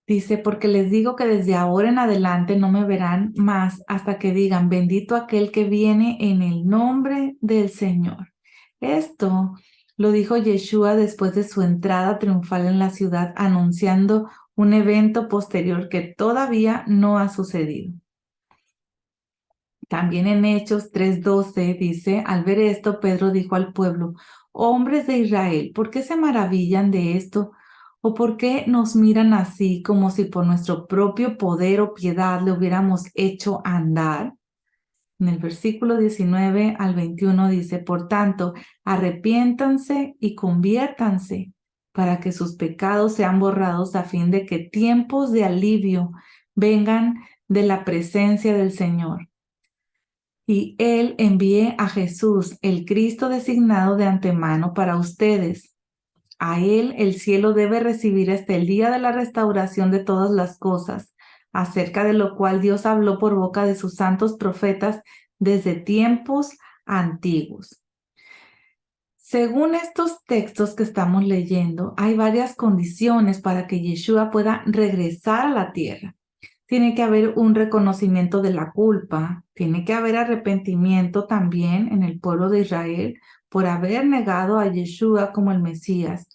Dice, porque les digo que desde ahora en adelante no me verán más hasta que digan, bendito aquel que viene en el nombre del Señor. Esto lo dijo Yeshua después de su entrada triunfal en la ciudad, anunciando un evento posterior que todavía no ha sucedido. También en Hechos 3:12 dice, al ver esto, Pedro dijo al pueblo, hombres de Israel, ¿por qué se maravillan de esto? ¿O por qué nos miran así como si por nuestro propio poder o piedad le hubiéramos hecho andar? En el versículo 19 al 21 dice, por tanto, arrepiéntanse y conviértanse para que sus pecados sean borrados a fin de que tiempos de alivio vengan de la presencia del Señor. Y Él envíe a Jesús, el Cristo designado de antemano para ustedes. A Él el cielo debe recibir hasta el día de la restauración de todas las cosas, acerca de lo cual Dios habló por boca de sus santos profetas desde tiempos antiguos. Según estos textos que estamos leyendo, hay varias condiciones para que Yeshua pueda regresar a la tierra. Tiene que haber un reconocimiento de la culpa, tiene que haber arrepentimiento también en el pueblo de Israel por haber negado a Yeshua como el Mesías.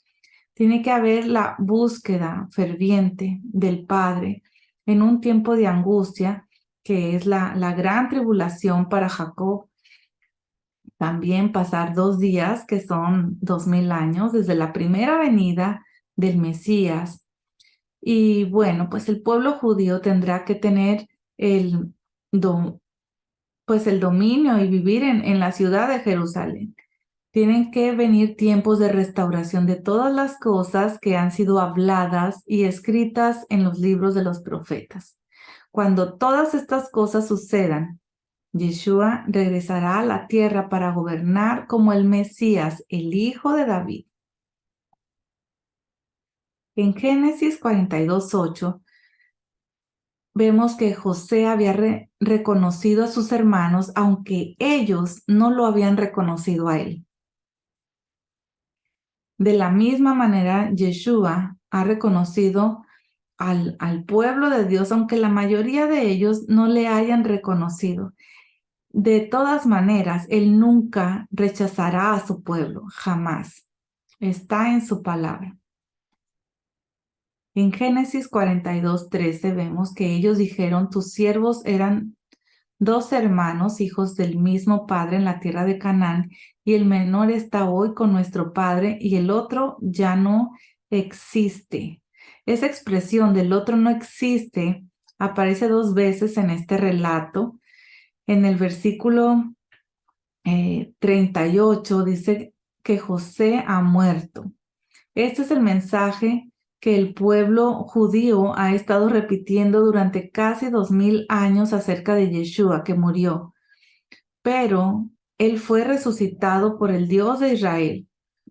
Tiene que haber la búsqueda ferviente del Padre en un tiempo de angustia, que es la gran tribulación para Jacob. También pasar 2 días, que son 2000 años, desde la primera venida del Mesías. Y bueno, pues el pueblo judío tendrá que tener el dominio y vivir en la ciudad de Jerusalén. Tienen que venir tiempos de restauración de todas las cosas que han sido habladas y escritas en los libros de los profetas. Cuando todas estas cosas sucedan, Yeshua regresará a la tierra para gobernar como el Mesías, el hijo de David. En Génesis 42:8 vemos que José había reconocido a sus hermanos, aunque ellos no lo habían reconocido a él. De la misma manera, Yeshua ha reconocido al pueblo de Dios, aunque la mayoría de ellos no le hayan reconocido. De todas maneras, Él nunca rechazará a su pueblo, jamás. Está en su palabra. En Génesis 42:13 vemos que ellos dijeron, tus siervos eran 2 hermanos, hijos del mismo padre en la tierra de Canaán, y el menor está hoy con nuestro padre y el otro ya no existe. Esa expresión del otro no existe aparece 2 veces en este relato. En el versículo 38 dice que José ha muerto. Este es el mensaje que el pueblo judío ha estado repitiendo durante casi 2000 años acerca de Yeshua, que murió. Pero él fue resucitado por el Dios de Israel.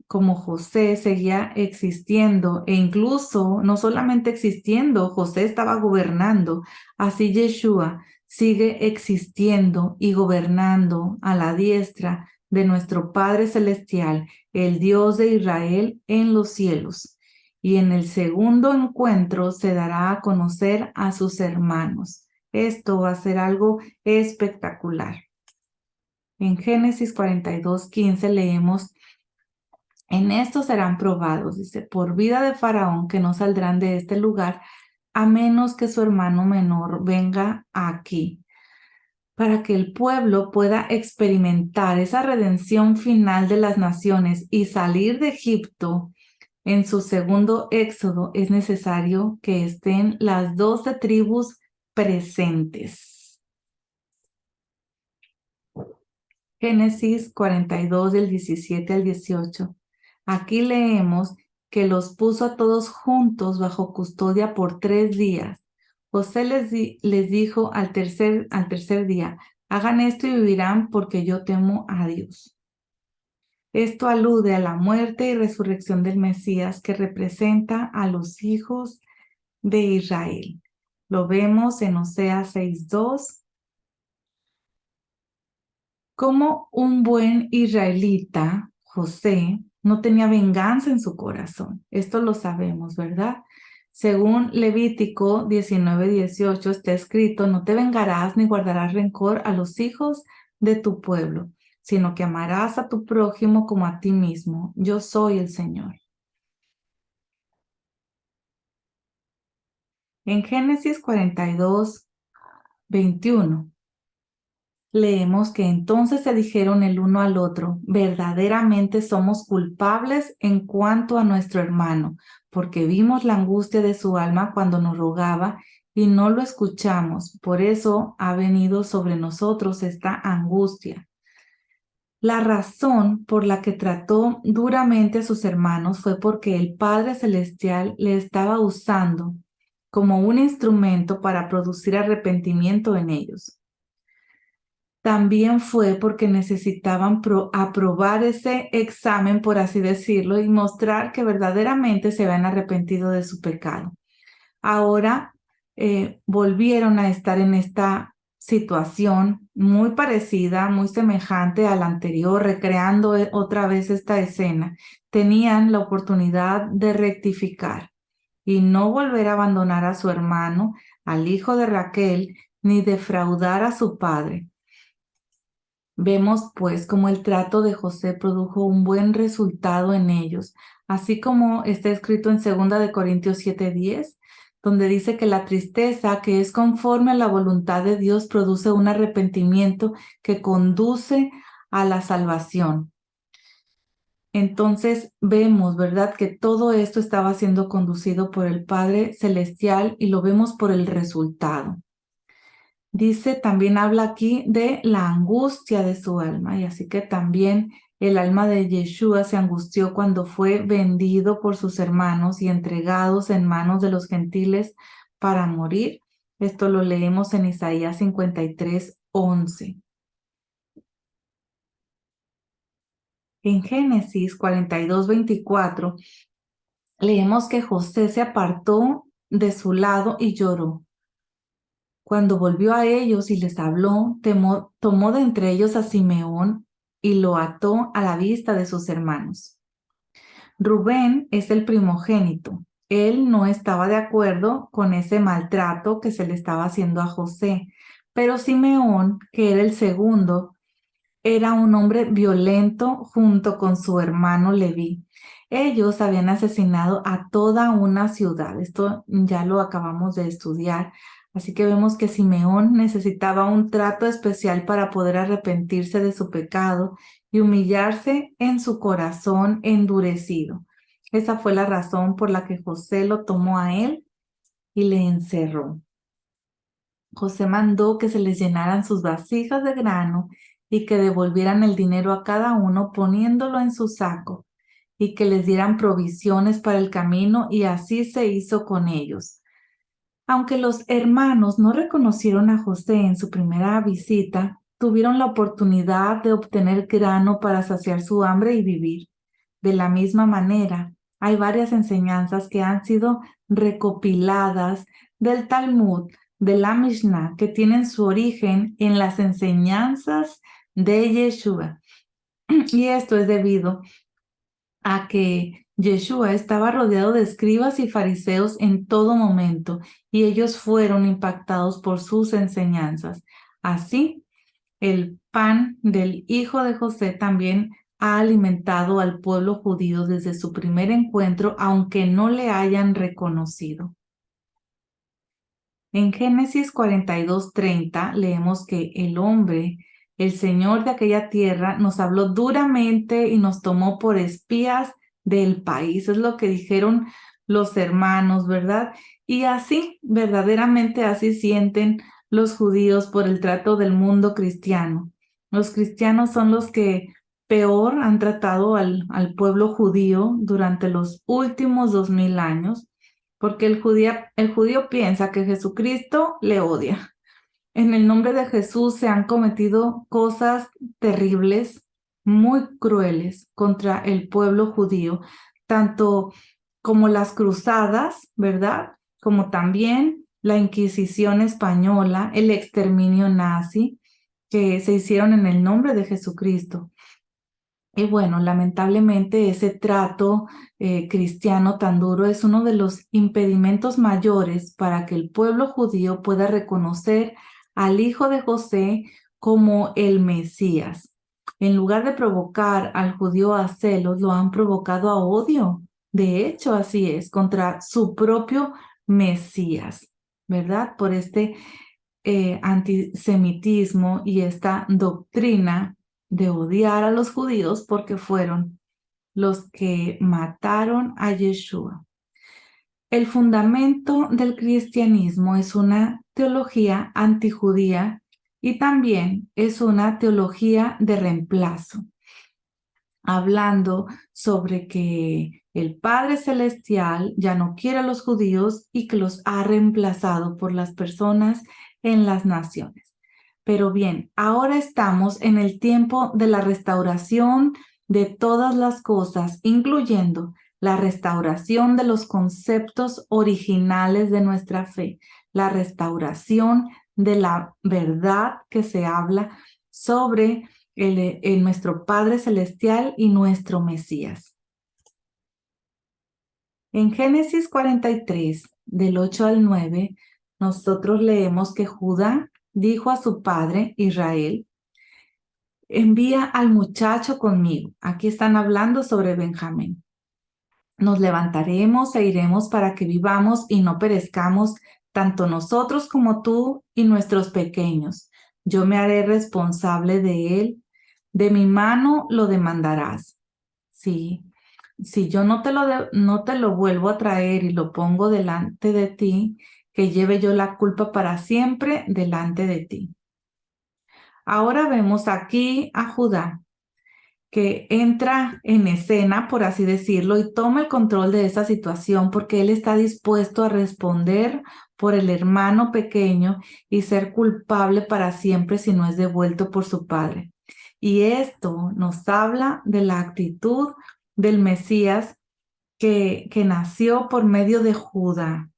Como José seguía existiendo e incluso no solamente existiendo, José estaba gobernando. Así Yeshua sigue existiendo y gobernando a la diestra de nuestro Padre Celestial, el Dios de Israel en los cielos. Y en el segundo encuentro se dará a conocer a sus hermanos. Esto va a ser algo espectacular. En Génesis 42:15 leemos: en esto serán probados, dice, por vida de Faraón, que no saldrán de este lugar, a menos que su hermano menor venga aquí, para que el pueblo pueda experimentar esa redención final de las naciones y salir de Egipto. En su segundo éxodo es necesario que estén las 12 tribus presentes. Génesis 42 del 17 al 18. Aquí leemos que los puso a todos juntos bajo custodia por 3 días. José les dijo al tercer día: hagan esto y vivirán, porque yo temo a Dios. Esto alude a la muerte y resurrección del Mesías, que representa a los hijos de Israel. Lo vemos en Oseas 6:2. Como un buen israelita, José no tenía venganza en su corazón. Esto lo sabemos, ¿verdad? Según Levítico 19:18 está escrito: no te vengarás ni guardarás rencor a los hijos de tu pueblo, sino que amarás a tu prójimo como a ti mismo. Yo soy el Señor. En Génesis 42:21 leemos que entonces se dijeron el uno al otro: verdaderamente somos culpables en cuanto a nuestro hermano, porque vimos la angustia de su alma cuando nos rogaba y no lo escuchamos. Por eso ha venido sobre nosotros esta angustia. La razón por la que trató duramente a sus hermanos fue porque el Padre Celestial le estaba usando como un instrumento para producir arrepentimiento en ellos. También fue porque necesitaban aprobar ese examen, por así decirlo, y mostrar que verdaderamente se habían arrepentido de su pecado. Ahora volvieron a estar en esta situación muy parecida, muy semejante a la anterior, recreando otra vez esta escena. Tenían la oportunidad de rectificar y no volver a abandonar a su hermano, al hijo de Raquel, ni defraudar a su padre. Vemos pues cómo el trato de José produjo un buen resultado en ellos, así como está escrito en 2 Corintios 7:10, donde dice que la tristeza que es conforme a la voluntad de Dios produce un arrepentimiento que conduce a la salvación. Entonces vemos, ¿verdad?, que todo esto estaba siendo conducido por el Padre Celestial y lo vemos por el resultado. Dice, también habla aquí de la angustia de su alma, y así que también el alma de Yeshua se angustió cuando fue vendido por sus hermanos y entregados en manos de los gentiles para morir. Esto lo leemos en Isaías 53:11. En Génesis 42:24 leemos que José se apartó de su lado y lloró. Cuando volvió a ellos y les habló, tomó de entre ellos a Simeón y lo ató a la vista de sus hermanos. Rubén es el primogénito. Él no estaba de acuerdo con ese maltrato que se le estaba haciendo a José, pero Simeón, que era el segundo, era un hombre violento junto con su hermano Leví. Ellos habían asesinado a toda una ciudad. Esto ya lo acabamos de estudiar. Así que vemos que Simeón necesitaba un trato especial para poder arrepentirse de su pecado y humillarse en su corazón endurecido. Esa fue la razón por la que José lo tomó a él y le encerró. José mandó que se les llenaran sus vasijas de grano y que devolvieran el dinero a cada uno poniéndolo en su saco, y que les dieran provisiones para el camino, y así se hizo con ellos. Aunque los hermanos no reconocieron a José en su primera visita, tuvieron la oportunidad de obtener grano para saciar su hambre y vivir. De la misma manera, hay varias enseñanzas que han sido recopiladas del Talmud, de la Mishnah, que tienen su origen en las enseñanzas de Yeshua. Y esto es debido a que Yeshua estaba rodeado de escribas y fariseos en todo momento, y ellos fueron impactados por sus enseñanzas. Así, el pan del hijo de José también ha alimentado al pueblo judío desde su primer encuentro, aunque no le hayan reconocido. En Génesis 42:30 leemos que el hombre, el Señor de aquella tierra, nos habló duramente y nos tomó por espías del país. Es lo que dijeron los hermanos, ¿verdad? Y así, verdaderamente así sienten los judíos por el trato del mundo cristiano. Los cristianos son los que peor han tratado al pueblo judío durante los últimos 2000 años, porque el judío piensa que Jesucristo le odia. En el nombre de Jesús se han cometido cosas terribles, muy crueles contra el pueblo judío, tanto como las cruzadas, ¿verdad? Como también la Inquisición española, el exterminio nazi, que se hicieron en el nombre de Jesucristo. Y bueno, lamentablemente ese trato cristiano tan duro es uno de los impedimentos mayores para que el pueblo judío pueda reconocer al hijo de José como el Mesías. En lugar de provocar al judío a celos, lo han provocado a odio. De hecho, así es, contra su propio Mesías, ¿verdad? Por este antisemitismo y esta doctrina de odiar a los judíos porque fueron los que mataron a Yeshua. El fundamento del cristianismo es una teología antijudía y también es una teología de reemplazo, hablando sobre que el Padre Celestial ya no quiere a los judíos y que los ha reemplazado por las personas en las naciones. Pero bien, ahora estamos en el tiempo de la restauración de todas las cosas, incluyendo la restauración de los conceptos originales de nuestra fe, la restauración de la verdad que se habla sobre nuestro Padre Celestial y nuestro Mesías. En Génesis 43, del 8 al 9, nosotros leemos que Judá dijo a su padre Israel: envía al muchacho conmigo. Aquí están hablando sobre Benjamín. Nos levantaremos e iremos para que vivamos y no perezcamos, tanto nosotros como tú y nuestros pequeños. Yo me haré responsable de él. De mi mano lo demandarás. Sí. Si yo no te lo vuelvo a traer y lo pongo delante de ti, que lleve yo la culpa para siempre delante de ti. Ahora vemos aquí a Judá, que entra en escena, por así decirlo, y toma el control de esa situación porque él está dispuesto a responder por el hermano pequeño y ser culpable para siempre si no es devuelto por su padre. Y esto nos habla de la actitud del Mesías que nació por medio de Judá,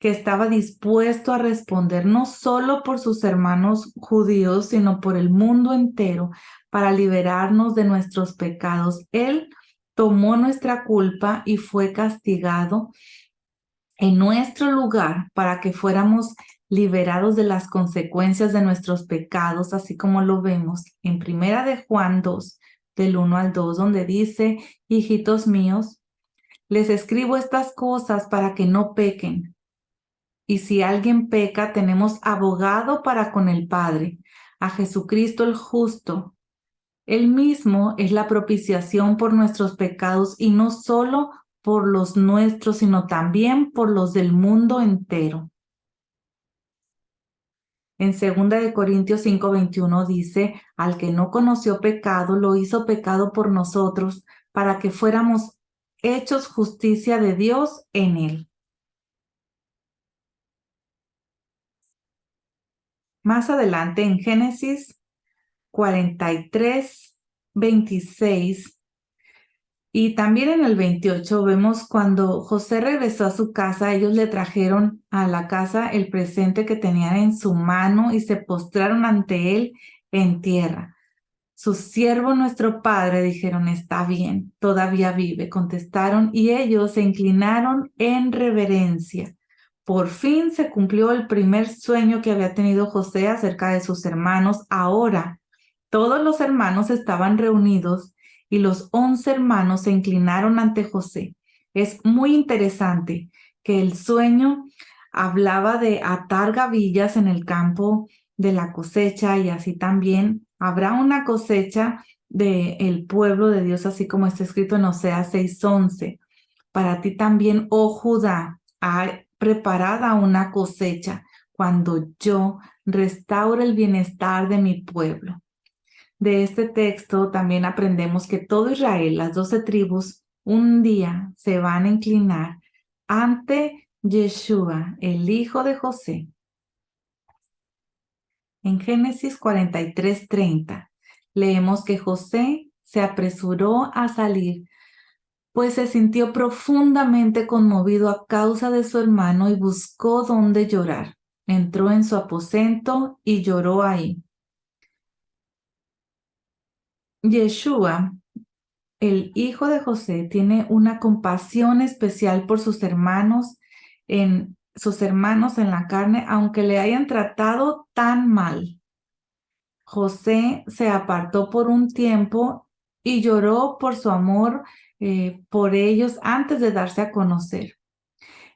que estaba dispuesto a responder no solo por sus hermanos judíos, sino por el mundo entero para liberarnos de nuestros pecados. Él tomó nuestra culpa y fue castigado en nuestro lugar para que fuéramos liberados de las consecuencias de nuestros pecados, así como lo vemos en Primera de Juan 2, del 1 al 2, donde dice: hijitos míos, les escribo estas cosas para que no pequen. Y si alguien peca, tenemos abogado para con el Padre, a Jesucristo el justo. Él mismo es la propiciación por nuestros pecados, y no solo por los nuestros, sino también por los del mundo entero. En 2 Corintios 5:21 dice, al que no conoció pecado, lo hizo pecado por nosotros, para que fuéramos hechos justicia de Dios en él. Más adelante en Génesis 43:26 y también en el 28 vemos cuando José regresó a su casa, ellos le trajeron a la casa el presente que tenían en su mano y se postraron ante él en tierra. Su siervo nuestro padre, dijeron, está bien, todavía vive, contestaron, y ellos se inclinaron en reverencia. Por fin se cumplió el primer sueño que había tenido José acerca de sus hermanos. Ahora todos los hermanos estaban reunidos y los 11 hermanos se inclinaron ante José. Es muy interesante que el sueño hablaba de atar gavillas en el campo de la cosecha y así también habrá una cosecha del pueblo de Dios, así como está escrito en Oseas 6:11. Para ti también, oh Judá, hay preparada una cosecha cuando yo restaure el bienestar de mi pueblo. De este texto también aprendemos que todo Israel, las 12 tribus, un día se van a inclinar ante Yeshua, el hijo de José. En Génesis 43:30 leemos que José se apresuró a salir, pues se sintió profundamente conmovido a causa de su hermano y buscó dónde llorar. Entró en su aposento y lloró ahí. Yeshua, el hijo de José, tiene una compasión especial por sus hermanos en la carne, aunque le hayan tratado tan mal. José se apartó por un tiempo y lloró por su amor por ellos antes de darse a conocer.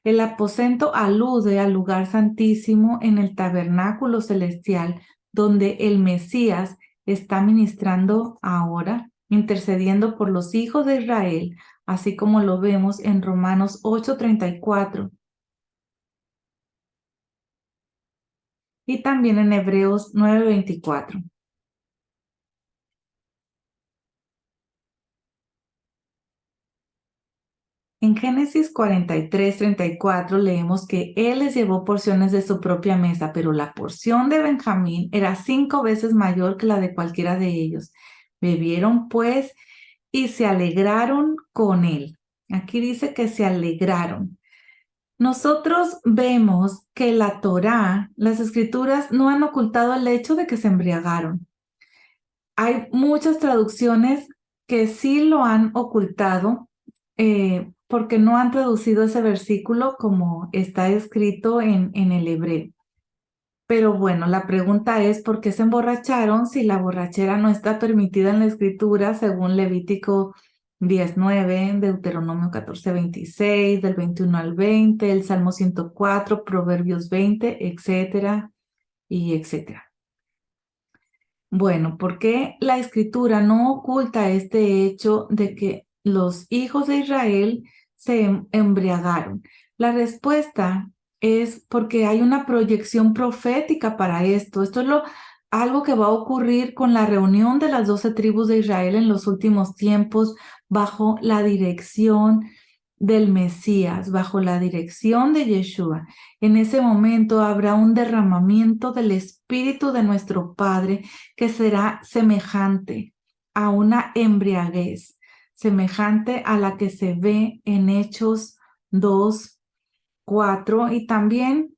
El aposento alude al lugar santísimo en el tabernáculo celestial, donde el Mesías está ministrando ahora, intercediendo por los hijos de Israel, así como lo vemos en Romanos 8:34 y también en Hebreos 9:24. En Génesis 43:34 leemos que él les llevó porciones de su propia mesa, pero la porción de Benjamín era 5 veces mayor que la de cualquiera de ellos. Bebieron pues y se alegraron con él. Aquí dice que se alegraron. Nosotros vemos que la Torá, las escrituras, no han ocultado el hecho de que se embriagaron. Hay muchas traducciones que sí lo han ocultado porque no han traducido ese versículo como está escrito en el hebreo. Pero bueno, la pregunta es, ¿por qué se emborracharon si la borrachera no está permitida en la escritura según Levítico 19, Deuteronomio 14:26, del 21 al 20, el Salmo 104, Proverbios 20, etcétera, y etcétera? Bueno, ¿por qué la escritura no oculta este hecho de que los hijos de Israel se embriagaron? La respuesta es porque hay una proyección profética para esto. Esto es algo que va a ocurrir con la reunión de las 12 tribus de Israel en los últimos tiempos bajo la dirección del Mesías, bajo la dirección de Yeshua. En ese momento habrá un derramamiento del Espíritu de nuestro Padre que será semejante a una embriaguez, semejante a la que se ve en Hechos 2:4 y también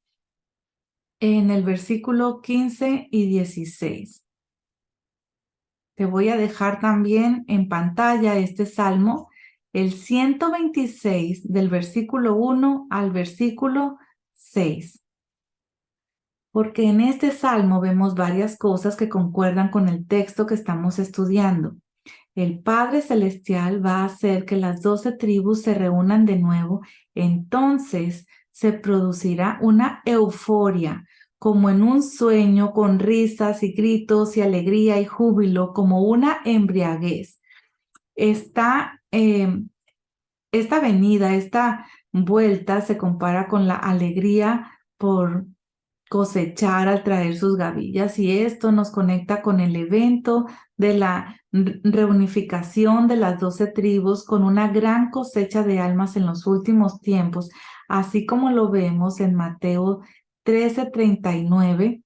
en el versículo 15 y 16. Te voy a dejar también en pantalla este salmo, el 126 del versículo 1 al versículo 6. Porque en este salmo vemos varias cosas que concuerdan con el texto que estamos estudiando. El Padre Celestial va a hacer que las 12 tribus se reúnan de nuevo, entonces se producirá una euforia, como en un sueño, con risas y gritos y alegría y júbilo, como una embriaguez. Esta venida, esta vuelta se compara con la alegría por cosechar al traer sus gavillas, y esto nos conecta con el evento de la reunificación de las 12 tribus con una gran cosecha de almas en los últimos tiempos, así como lo vemos en Mateo 13:39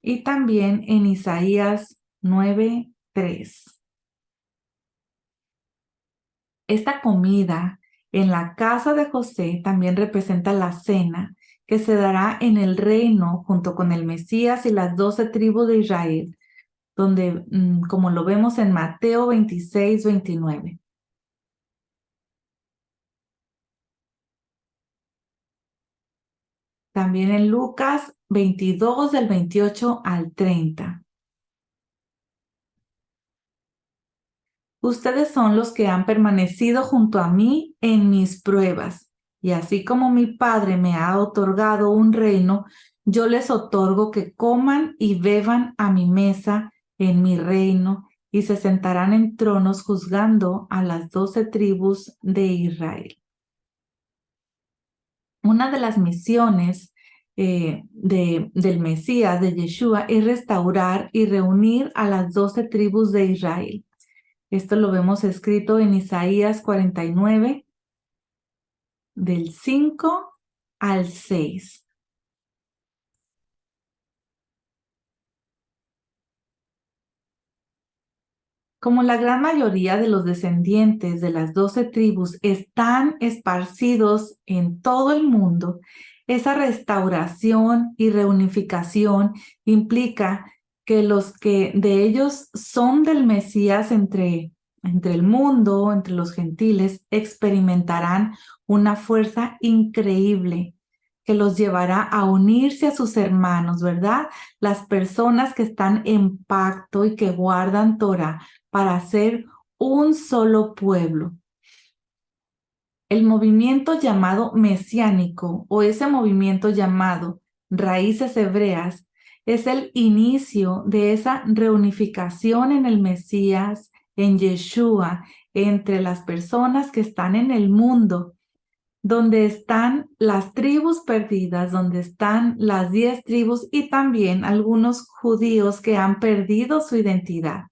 y también en Isaías 9:3. Esta comida en la casa de José también representa la cena que se dará en el reino junto con el Mesías y las 12 tribus de Israel, donde, como lo vemos en Mateo 26:29. También en Lucas 22 del 28 al 30. Ustedes son los que han permanecido junto a mí en mis pruebas, y así como mi Padre me ha otorgado un reino, yo les otorgo que coman y beban a mi mesa en mi reino, y se sentarán en tronos juzgando a las 12 tribus de Israel. Una de las misiones del Mesías, de Yeshua, es restaurar y reunir a las 12 tribus de Israel. Esto lo vemos escrito en Isaías 49, del 5 al 6. Como la gran mayoría de los descendientes de las 12 tribus están esparcidos en todo el mundo, esa restauración y reunificación implica que los que de ellos son del Mesías entre el mundo, entre los gentiles, experimentarán una fuerza increíble que los llevará a unirse a sus hermanos, ¿verdad? Las personas que están en pacto y que guardan Torah para ser un solo pueblo. El movimiento llamado mesiánico o ese movimiento llamado raíces hebreas es el inicio de esa reunificación en el Mesías, en Yeshua, entre las personas que están en el mundo, donde están las tribus perdidas, donde están las 10 tribus y también algunos judíos que han perdido su identidad.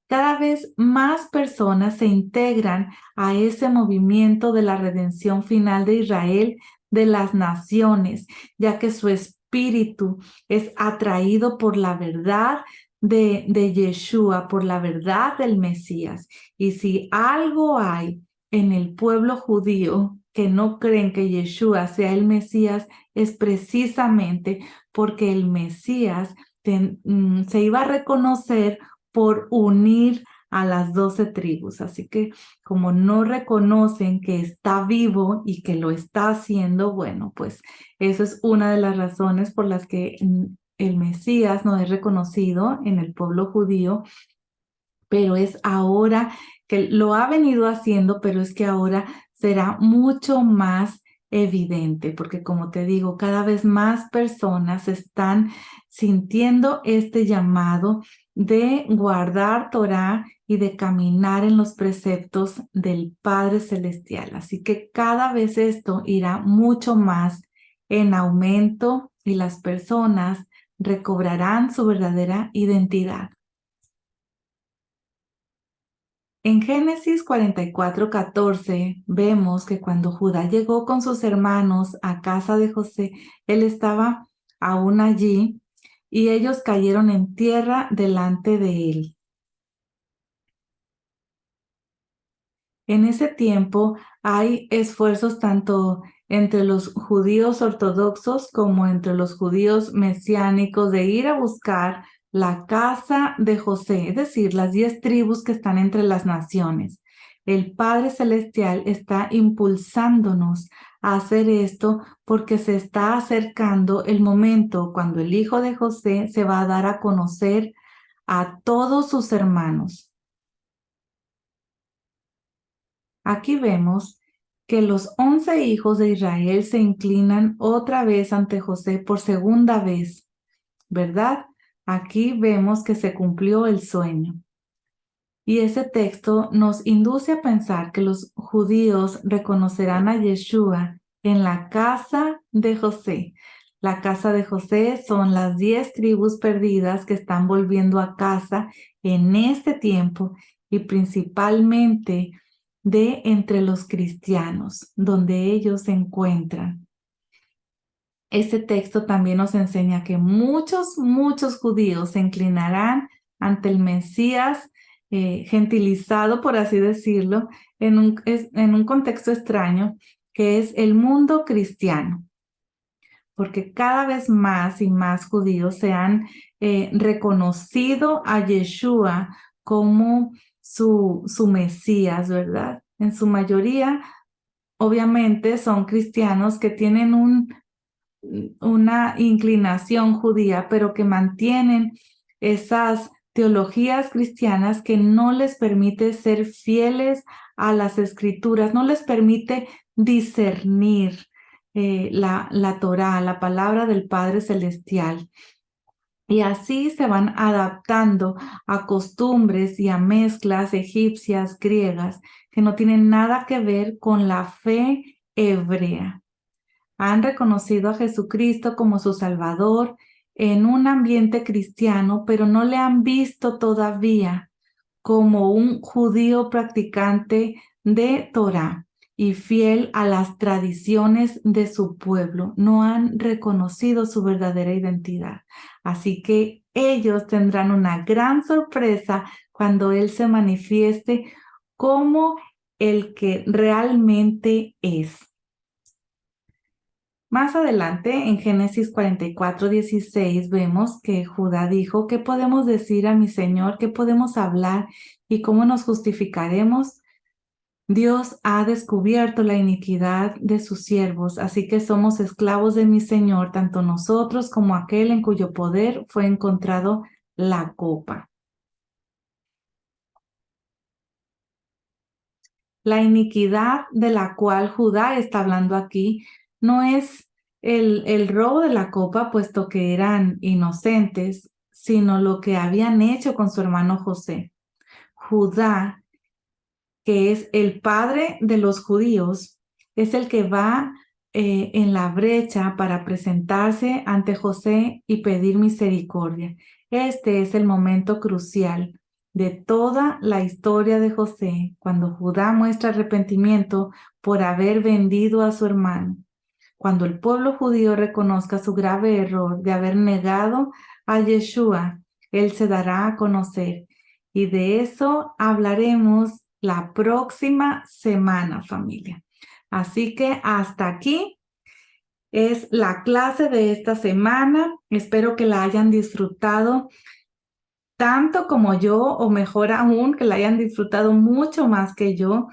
Cada vez más personas se integran a ese movimiento de la redención final de Israel, de las naciones, ya que su espíritu es atraído por la verdad de Yeshua, por la verdad del Mesías. Y si algo hay en el pueblo judío que no creen que Yeshua sea el Mesías, es precisamente porque el Mesías se iba a reconocer por unir a las 12 tribus. Así que como no reconocen que está vivo y que lo está haciendo, bueno, pues eso es una de las razones por las que el Mesías no es reconocido en el pueblo judío, pero es ahora que lo ha venido haciendo, pero es que ahora será mucho más evidente, porque como te digo, cada vez más personas están sintiendo este llamado de guardar Torah y de caminar en los preceptos del Padre Celestial. Así que cada vez esto irá mucho más en aumento y las personas recobrarán su verdadera identidad. En Génesis 44:14 vemos que cuando Judá llegó con sus hermanos a casa de José, él estaba aún allí y ellos cayeron en tierra delante de él. En ese tiempo hay esfuerzos tanto entre los judíos ortodoxos como entre los judíos mesiánicos de ir a buscar la casa de José, es decir, las 10 tribus que están entre las naciones. El Padre Celestial está impulsándonos a hacer esto porque se está acercando el momento cuando el hijo de José se va a dar a conocer a todos sus hermanos. Aquí vemos que los 11 hijos de Israel se inclinan otra vez ante José por segunda vez, ¿verdad? Aquí vemos que se cumplió el sueño. Y ese texto nos induce a pensar que los judíos reconocerán a Yeshua en la casa de José. La casa de José son las 10 tribus perdidas que están volviendo a casa en este tiempo y principalmente de entre los cristianos, donde ellos se encuentran. Este texto también nos enseña que muchos judíos se inclinarán ante el Mesías gentilizado, por así decirlo, en un contexto extraño, que es el mundo cristiano, porque cada vez más y más judíos se han reconocido a Yeshua como su Mesías, ¿verdad? En su mayoría, obviamente, son cristianos que tienen una inclinación judía, pero que mantienen esas teologías cristianas que no les permite ser fieles a las escrituras, no les permite discernir la Torá, la palabra del Padre Celestial. Y así se van adaptando a costumbres y a mezclas egipcias, griegas, que no tienen nada que ver con la fe hebrea. Han reconocido a Jesucristo como su Salvador en un ambiente cristiano, pero no le han visto todavía como un judío practicante de Torá y fiel a las tradiciones de su pueblo. No han reconocido su verdadera identidad. Así que ellos tendrán una gran sorpresa cuando Él se manifieste como el que realmente es. Más adelante, en Génesis 44:16, vemos que Judá dijo: ¿qué podemos decir a mi Señor? ¿Qué podemos hablar? ¿Y cómo nos justificaremos? Dios ha descubierto la iniquidad de sus siervos, así que somos esclavos de mi Señor, tanto nosotros como aquel en cuyo poder fue encontrado la copa. La iniquidad de la cual Judá está hablando aquí no es el robo de la copa, puesto que eran inocentes, sino lo que habían hecho con su hermano José. Judá, que es el padre de los judíos, es el que va en la brecha para presentarse ante José y pedir misericordia. Este es el momento crucial de toda la historia de José, cuando Judá muestra arrepentimiento por haber vendido a su hermano. Cuando el pueblo judío reconozca su grave error de haber negado a Yeshua, él se dará a conocer. Y de eso hablaremos la próxima semana, familia. Así que hasta aquí es la clase de esta semana. Espero que la hayan disfrutado tanto como yo, o mejor aún, que la hayan disfrutado mucho más que yo.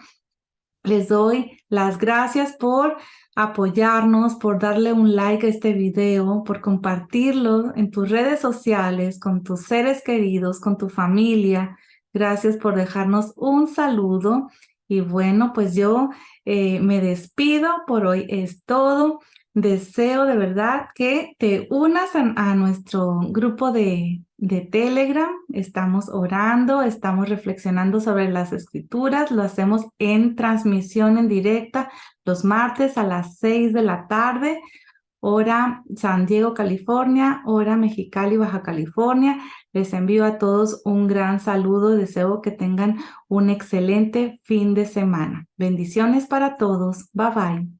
Les doy las gracias por apoyarnos, por darle un like a este video, por compartirlo en tus redes sociales, con tus seres queridos, con tu familia. Gracias por dejarnos un saludo. Y bueno, pues yo me despido. Por hoy es todo. Deseo de verdad que te unas a nuestro grupo de Telegram. Estamos orando, estamos reflexionando sobre las escrituras. Lo hacemos en transmisión en directa los martes a las 6 de la tarde, hora San Diego, California, hora Mexicali, Baja California. Les envío a todos un gran saludo. Deseo que tengan un excelente fin de semana. Bendiciones para todos. Bye bye.